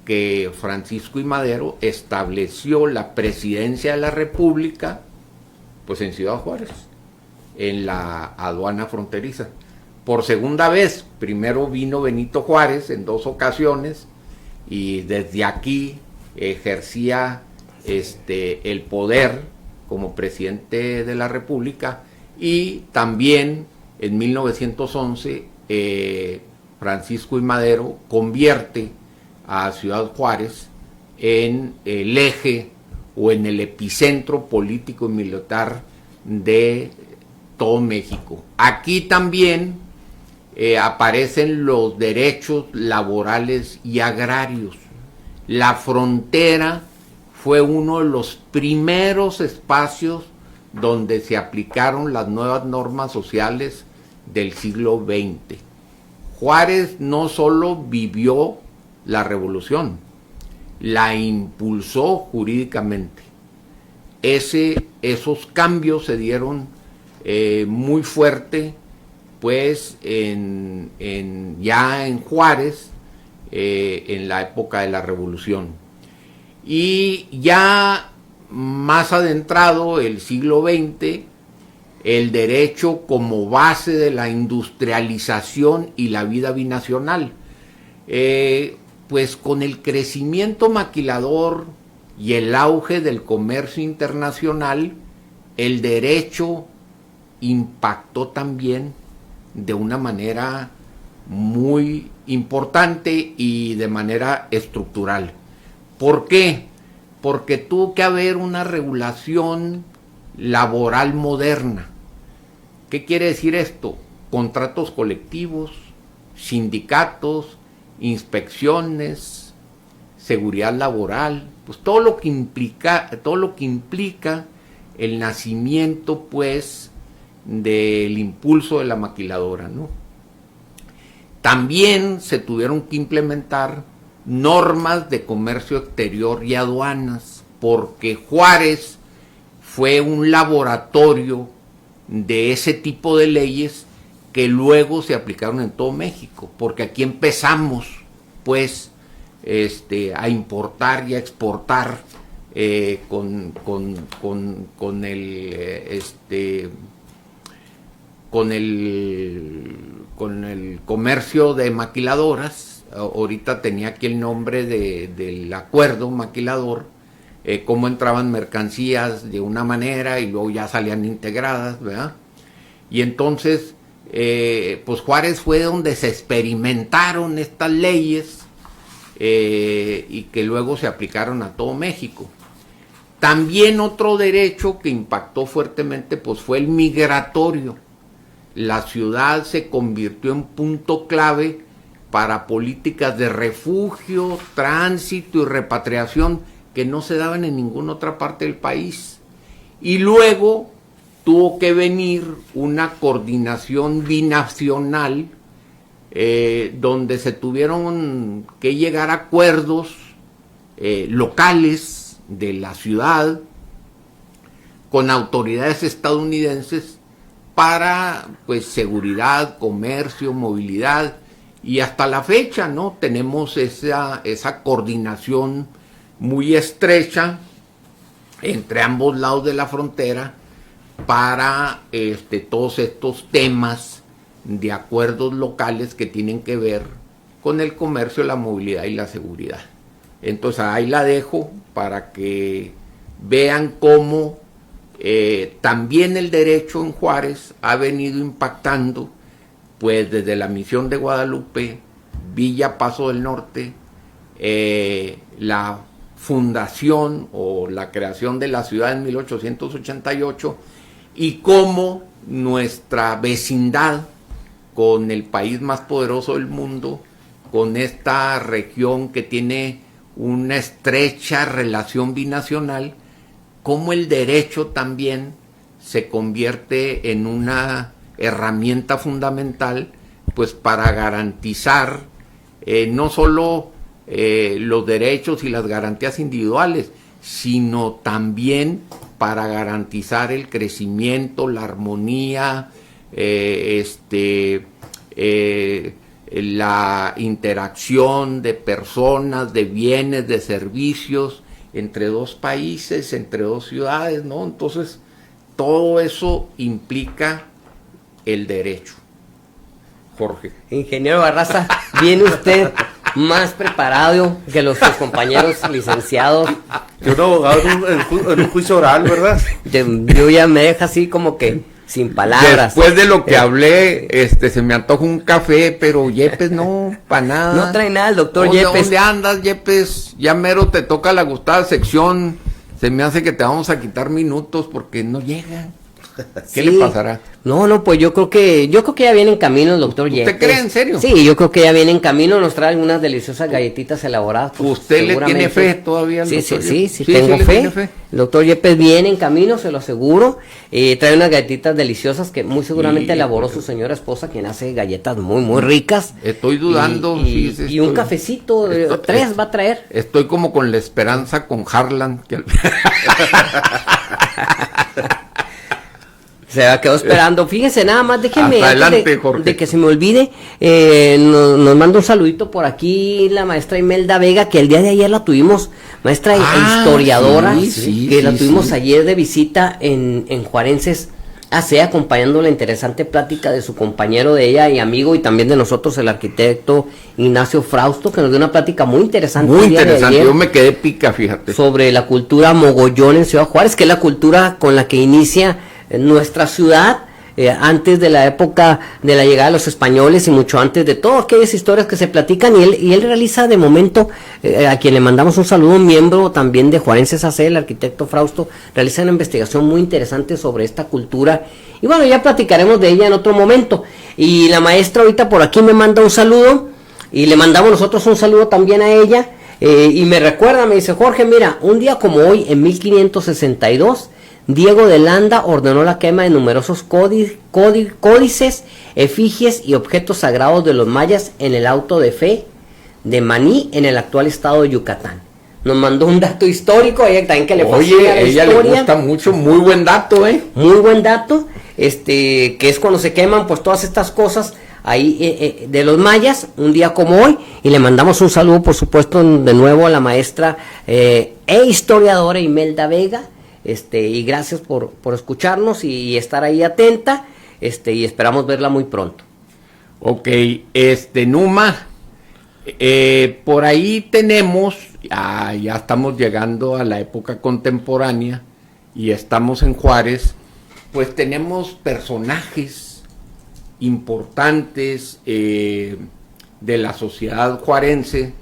que Francisco I. Madero estableció la presidencia de la República pues en Ciudad Juárez, en la aduana fronteriza. Por segunda vez, primero vino Benito Juárez en 2 ocasiones, y desde aquí ejercía el poder como presidente de la República, y también en 1911 Francisco I. Madero convierte a Ciudad Juárez en el eje o en el epicentro político y militar de todo México. Aquí también aparecen los derechos laborales y agrarios. La frontera fue uno de los primeros espacios donde se aplicaron las nuevas normas sociales del siglo XX. Juárez no solo vivió la revolución, la impulsó jurídicamente. Esos cambios se dieron muy fuerte, pues ya en Juárez, en la época de la revolución. Y ya más adentrado el siglo XX, el derecho como base de la industrialización y la vida binacional. Pues con el crecimiento maquilador y el auge del comercio internacional, el derecho impactó también de una manera muy importante y de manera estructural. ¿Por qué? Porque tuvo que haber una regulación laboral moderna. ¿Qué quiere decir esto? Contratos colectivos, sindicatos, inspecciones, seguridad laboral, pues todo lo que implica el nacimiento, pues, del impulso de la maquiladora, ¿no? También se tuvieron que implementar normas de comercio exterior y aduanas, porque Juárez fue un laboratorio de ese tipo de leyes que luego se aplicaron en todo México, porque aquí empezamos, pues, a importar y a exportar con el comercio de maquiladoras. Ahorita tenía aquí el nombre del acuerdo maquilador, cómo entraban mercancías de una manera y luego ya salían integradas, ¿verdad? Y entonces, pues Juárez fue donde se experimentaron estas leyes y que luego se aplicaron a todo México. También otro derecho que impactó fuertemente, pues fue el migratorio. La ciudad se convirtió en punto clave para políticas de refugio, tránsito y repatriación que no se daban en ninguna otra parte del país. Y luego tuvo que venir una coordinación binacional donde se tuvieron que llegar a acuerdos locales de la ciudad con autoridades estadounidenses para, pues, seguridad, comercio, movilidad. Y hasta la fecha, ¿no? Tenemos esa coordinación muy estrecha entre ambos lados de la frontera para todos estos temas de acuerdos locales que tienen que ver con el comercio, la movilidad y la seguridad. Entonces ahí la dejo para que vean cómo también el derecho en Juárez ha venido impactando, pues desde la Misión de Guadalupe, Villa Paso del Norte, la fundación o la creación de la ciudad en 1888, y cómo nuestra vecindad con el país más poderoso del mundo, con esta región que tiene una estrecha relación binacional, cómo el derecho también se convierte en una herramienta fundamental, pues, para garantizar no solo los derechos y las garantías individuales, sino también para garantizar el crecimiento, la armonía, la interacción de personas, de bienes, de servicios entre dos países, entre dos ciudades, ¿no? Entonces, todo eso implica el derecho. Jorge. Ingeniero Barraza, viene usted más preparado que los sus compañeros licenciados. Yo un abogado en un juicio oral, ¿verdad? Yo ya me deja así como que sin palabras. Después de lo que hablé, se me antoja un café, pero Yepes no, para nada. No trae nada el doctor Yepes. ¿Dónde andas, Yepes? Ya mero te toca la gustada sección. Se me hace que te vamos a quitar minutos porque no llega. ¿Qué le pasará? No, pues yo creo que ya viene en camino el doctor Yepes. ¿Usted cree en serio? Sí, yo creo que ya viene en camino, nos trae algunas deliciosas galletitas elaboradas. Pues, ¿usted le tiene fe todavía al doctor Yepes? Sí, tengo fe. El doctor Yepes viene en camino, se lo aseguro. Trae unas galletitas deliciosas que muy seguramente elaboró su señora esposa, quien hace galletas muy, muy ricas. Estoy dudando. Y un cafecito, 3 va a traer. Estoy como con la esperanza con Harlan. Se quedó esperando. Fíjense, nada más, déjenme, adelante, de que se me olvide, nos manda un saludito por aquí la maestra Imelda Vega, que el día de ayer la tuvimos, maestra historiadora, que la tuvimos ayer de visita en Juarenses AC, acompañando la interesante plática de su compañero de ella y amigo, y también de nosotros, el arquitecto Ignacio Frausto, que nos dio una plática muy interesante. Muy interesante, yo me quedé pica, fíjate. Sobre la cultura mogollón en Ciudad Juárez, que es la cultura con la que inicia nuestra ciudad, antes de la época de la llegada de los españoles y mucho antes de todas aquellas historias que se platican, y él realiza de momento, a quien le mandamos un saludo, un miembro también de Juarenses AC, el arquitecto Frausto, realiza una investigación muy interesante sobre esta cultura, y bueno, ya platicaremos de ella en otro momento. Y la maestra ahorita por aquí me manda un saludo, y le mandamos nosotros un saludo también a ella, y me recuerda, me dice: Jorge, mira, un día como hoy, en 1562, Diego de Landa ordenó la quema de numerosos códices, efigies y objetos sagrados de los mayas en el auto de fe de Maní, en el actual estado de Yucatán. Nos mandó un dato histórico, ella también que le fascina la ella historia. Le gusta mucho, muy buen dato, Muy buen dato, que es cuando se queman pues todas estas cosas ahí de los mayas, un día como hoy, y le mandamos un saludo, por supuesto, de nuevo a la maestra e historiadora Imelda Vega. Y gracias por escucharnos y estar ahí atenta, y esperamos verla muy pronto. Ok, Numa, por ahí tenemos, ya estamos llegando a la época contemporánea y estamos en Juárez, pues tenemos personajes importantes de la sociedad juarense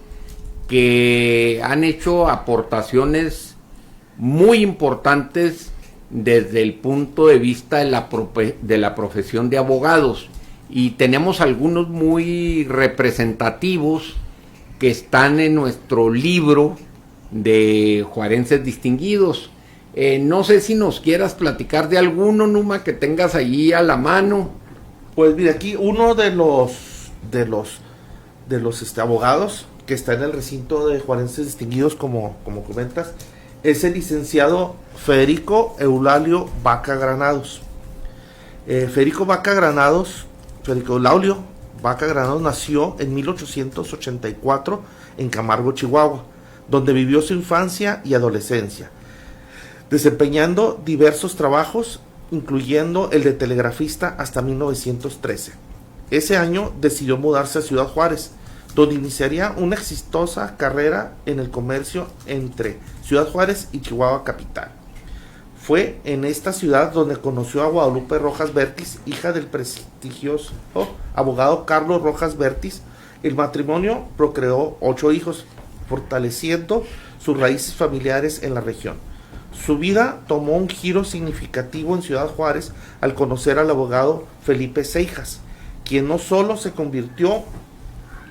que han hecho aportaciones muy importantes desde el punto de vista de la profesión de abogados, y tenemos algunos muy representativos que están en nuestro libro de Juarenses Distinguidos. No sé si nos quieras platicar de alguno, Numa, que tengas allí a la mano. Pues mira, aquí uno de los abogados que está en el recinto de Juarenses Distinguidos, como comentas, es el licenciado Federico Eulaulio Vaca Granados. Federico Eulaulio Vaca Granados nació en 1884 en Camargo, Chihuahua, donde vivió su infancia y adolescencia, desempeñando diversos trabajos, incluyendo el de telegrafista hasta 1913. Ese año decidió mudarse a Ciudad Juárez, donde iniciaría una exitosa carrera en el comercio entre Ciudad Juárez y Chihuahua capital. Fue en esta ciudad donde conoció a Guadalupe Rojas Bertis, hija del prestigioso abogado Carlos Rojas Bertis. El matrimonio procreó 8 hijos, fortaleciendo sus raíces familiares en la región. Su vida tomó un giro significativo en Ciudad Juárez al conocer al abogado Felipe Seijas, quien no solo se convirtió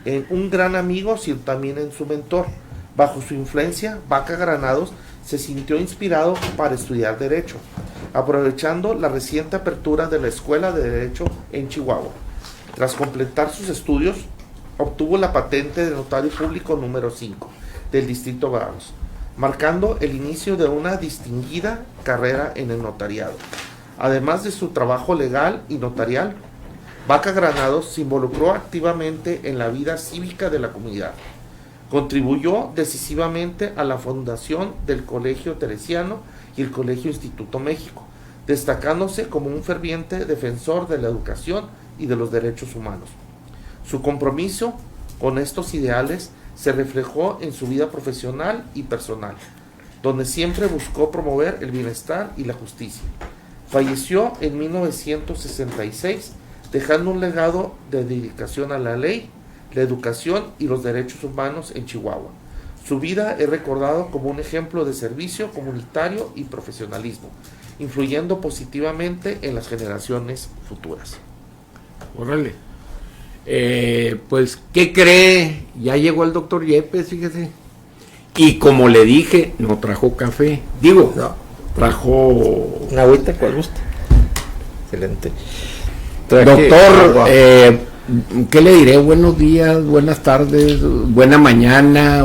en un gran amigo, sino también en su mentor. Bajo su influencia, Vaca Granados se sintió inspirado para estudiar Derecho, aprovechando la reciente apertura de la Escuela de Derecho en Chihuahua. Tras completar sus estudios, obtuvo la patente de notario público número 5 del Distrito Bravos, marcando el inicio de una distinguida carrera en el notariado. Además de su trabajo legal y notarial, Vaca Granados se involucró activamente en la vida cívica de la comunidad. Contribuyó decisivamente a la fundación del Colegio Teresiano y el Colegio Instituto México, destacándose como un ferviente defensor de la educación y de los derechos humanos. Su compromiso con estos ideales se reflejó en su vida profesional y personal, donde siempre buscó promover el bienestar y la justicia. Falleció en 1966, dejando un legado de dedicación a la ley, la educación y los derechos humanos en Chihuahua. Su vida es recordado como un ejemplo de servicio comunitario y profesionalismo, influyendo positivamente en las generaciones futuras. Órale. Pues, ¿qué cree? Ya llegó el doctor Yepes, fíjese. Y como le dije, no trajo café. Digo, no, trajo una agüita, ¿cuál gusta? Excelente. Doctor, ¿qué le diré? Buenos días, buenas tardes, buena mañana.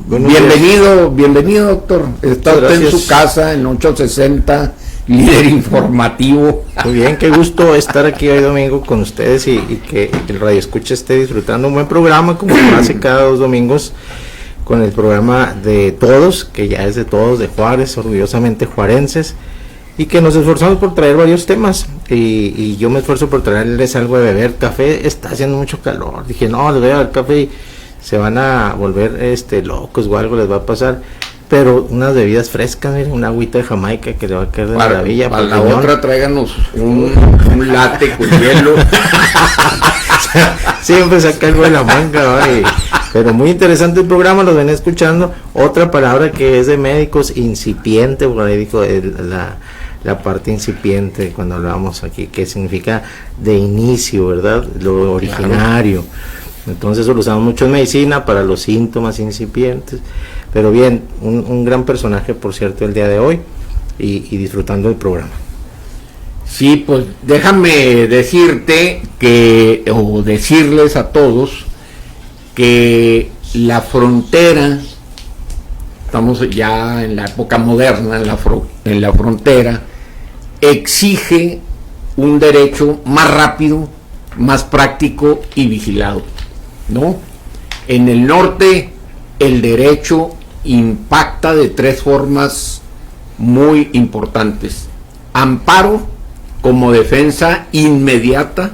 Bienvenido, doctor. Está usted en su casa en 860, líder informativo. Muy bien, qué gusto estar aquí hoy domingo con ustedes y que el Radio Escucha esté disfrutando un buen programa como lo hace cada 2 domingos con el programa de todos, que ya es de todos, de Juárez, orgullosamente juarenses, y que nos esforzamos por traer varios temas, y yo me esfuerzo por traerles algo de beber. Café, está haciendo mucho calor, dije no, les voy a dar café y se van a volver locos o algo les va a pasar, pero unas bebidas frescas, miren, una agüita de Jamaica que le va a quedar de maravilla. Para la otra tráiganos un latte con hielo. Siempre saca algo de la manga, pero muy interesante el programa, los ven escuchando. Otra palabra que es de médicos, incipiente, por ahí dijo la parte incipiente cuando hablábamos aquí, que significa de inicio, ¿verdad? Lo originario. Claro. Entonces eso lo usamos mucho en medicina para los síntomas incipientes. Pero bien, un gran personaje, por cierto, el día de hoy, y disfrutando del programa. Sí, pues déjame decirte o decirles a todos que la frontera, estamos ya en la época moderna, en la frontera, exige un derecho más rápido, más práctico y vigilado, ¿no? En el norte el derecho impacta de 3 formas muy importantes: amparo como defensa inmediata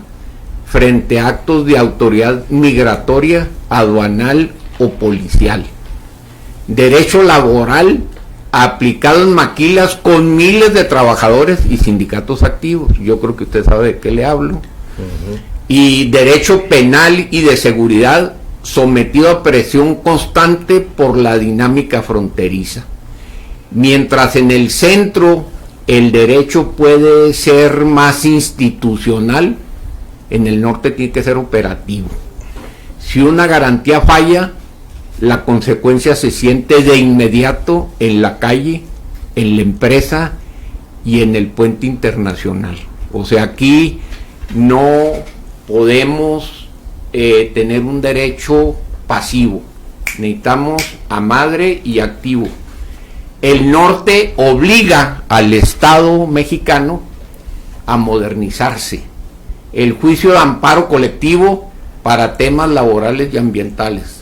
frente a actos de autoridad migratoria, aduanal o policial; derecho laboral aplicado en maquilas con miles de trabajadores y sindicatos activos, yo creo que usted sabe de qué le hablo. Y derecho penal y de seguridad sometido a presión constante por la dinámica fronteriza. Mientras en el centro el derecho puede ser más institucional, en el norte tiene que ser operativo. Si una garantía falla, la consecuencia se siente de inmediato en la calle, en la empresa y en el puente internacional. O sea, aquí no podemos tener un derecho pasivo, necesitamos a madre y activo. El norte obliga al Estado mexicano a modernizarse. El juicio de amparo colectivo para temas laborales y ambientales,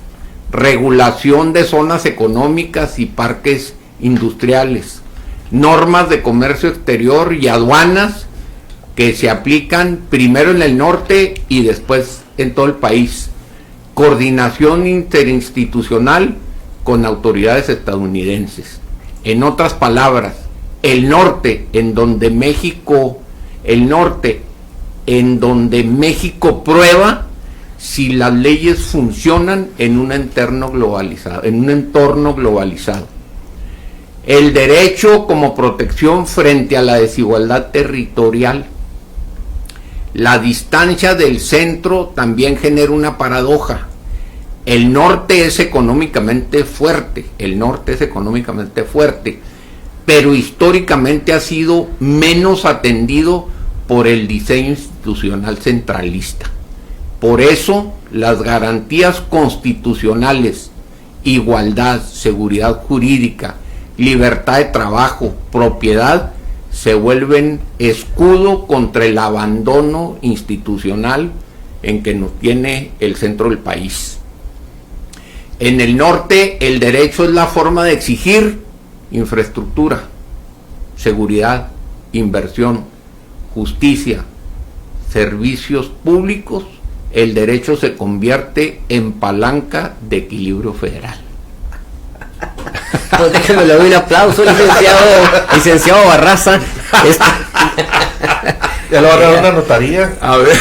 regulación de zonas económicas y parques industriales, normas de comercio exterior y aduanas que se aplican primero en el norte y después en todo el país, coordinación interinstitucional con autoridades estadounidenses. En otras palabras, el norte en donde México prueba si las leyes funcionan en un entorno globalizado. El derecho como protección frente a la desigualdad territorial. La distancia del centro también genera una paradoja. El norte es económicamente fuerte, pero históricamente ha sido menos atendido por el diseño institucional centralista. Por eso, las garantías constitucionales, igualdad, seguridad jurídica, libertad de trabajo, propiedad, se vuelven escudo contra el abandono institucional en que nos tiene el centro del país. En el norte, el derecho es la forma de exigir infraestructura, seguridad, inversión, justicia, servicios públicos. El derecho se convierte en palanca de equilibrio federal. Pues déjeme le doy un aplauso, licenciado Barraza. Ya lo van a dar una notaría. A ver.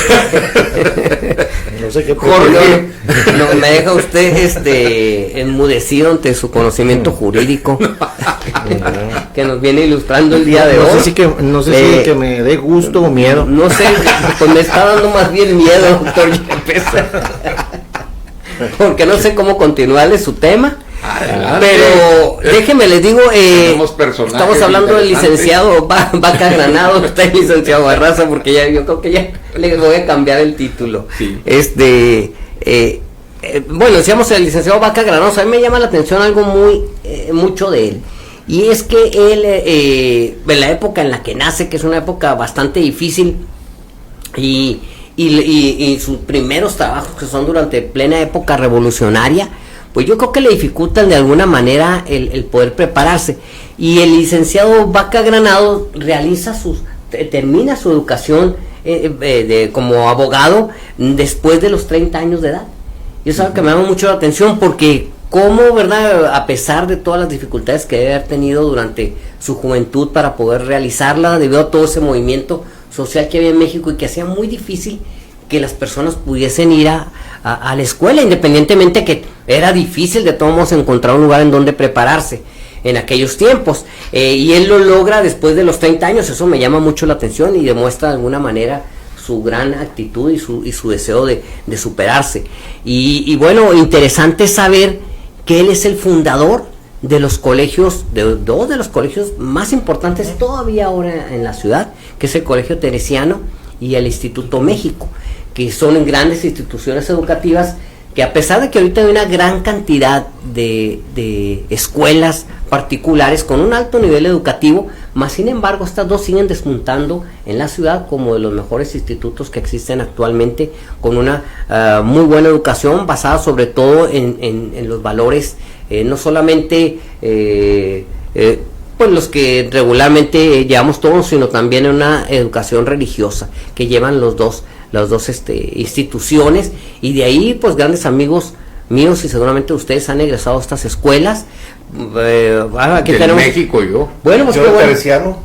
No sé qué. Jorge, no, me deja usted enmudecido ante su conocimiento jurídico que nos viene ilustrando el día de hoy. No sé si que me dé gusto o miedo. No sé, pues me está dando más bien miedo, doctor Yepes. Porque no sé cómo continuarle su tema. Adelante. Pero déjeme les digo, estamos hablando del licenciado Vaca Granado, está el licenciado Barraza, porque ya yo creo que ya le voy a cambiar el título. Sí. Bueno, decíamos el licenciado Vaca Granado, a mí me llama la atención algo mucho de él. Y es que él, en la época en la que nace, que es una época bastante difícil, y sus primeros trabajos, que son durante plena época revolucionaria, pues yo creo que le dificultan de alguna manera el poder prepararse. Y el licenciado Vaca Granado termina su educación como abogado después de los 30 años de edad. Y eso es algo que me llama mucho la atención, porque cómo, ¿verdad?, a pesar de todas las dificultades que debe haber tenido durante su juventud para poder realizarla, debido a todo ese movimiento social que había en México y que hacía muy difícil que las personas pudiesen ir a la escuela, independientemente que era difícil de todos modos encontrar un lugar en donde prepararse en aquellos tiempos, y él lo logra después de los 30 años. Eso me llama mucho la atención y demuestra de alguna manera su gran actitud y su deseo de superarse. Y bueno, interesante saber que él es el fundador de los colegios, de dos de los colegios más importantes todavía ahora en la ciudad, que es el Colegio Teresiano y el Instituto México, que son grandes instituciones educativas que, a pesar de que ahorita hay una gran cantidad de escuelas particulares con un alto nivel educativo, más sin embargo estas dos siguen despuntando en la ciudad como de los mejores institutos que existen actualmente, con una muy buena educación basada sobre todo en los valores, no solamente pues los que regularmente llevamos todos, sino también en una educación religiosa que llevan las dos instituciones. Y de ahí pues grandes amigos míos y seguramente ustedes han egresado a estas escuelas. Aquí del tenemos México yo. Bueno, pues yo qué bueno. Teresiano,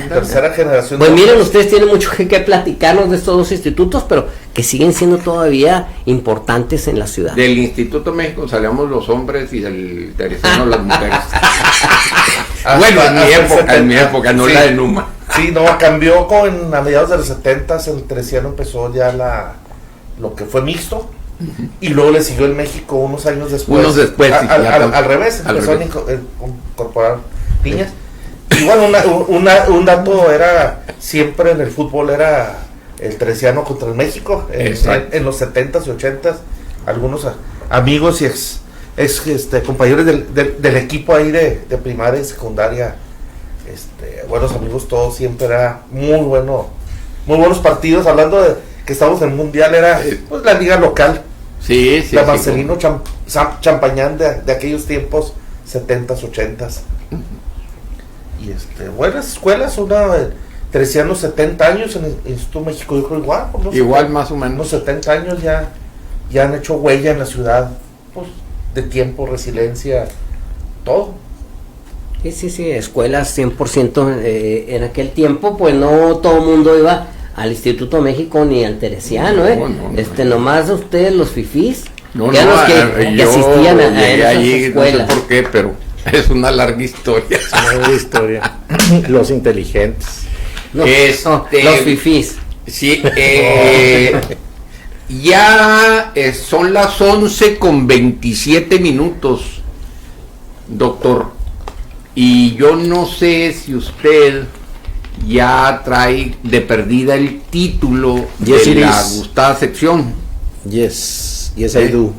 tercera generación. Pues miren, ustedes tienen mucho que platicarnos de estos dos institutos, pero que siguen siendo todavía importantes en la ciudad. Del Instituto México salíamos los hombres y del Teresiano las mujeres. Bueno, en mi época, no sí, la de Numa. Sí, no, cambió a mediados de los 70s, el Teresiano empezó ya lo que fue mixto, y luego le siguió en México unos años después. Al revés, empezó a incorporar niñas. Igual un dato era, siempre en el fútbol era el Teresiano contra el México, en los 70s y 80s, algunos amigos y ex compañeros del equipo ahí de primaria y secundaria, buenos amigos todos, siempre era muy buenos partidos. Hablando de que estamos en el mundial, era pues la liga local, la Marcelino Champañán de aquellos tiempos 70s, 80s. Y buenas escuelas, Teresiano 70 años en el Instituto México, yo creo igual, igual más o menos. Unos 70 años ya han hecho huella en la ciudad, pues, de tiempo, resiliencia, todo. Sí, escuelas 100%, en aquel tiempo pues no todo el mundo iba al Instituto México ni al Teresiano, no. Nomás ustedes los fifís, que asistían a esas escuelas. No sé por qué, pero es una larga historia. Los inteligentes. Los fifís. Sí, ya son las 11:27, doctor. Y yo no sé si usted ya trae de perdida el título de la gustada sección. Yes, I do.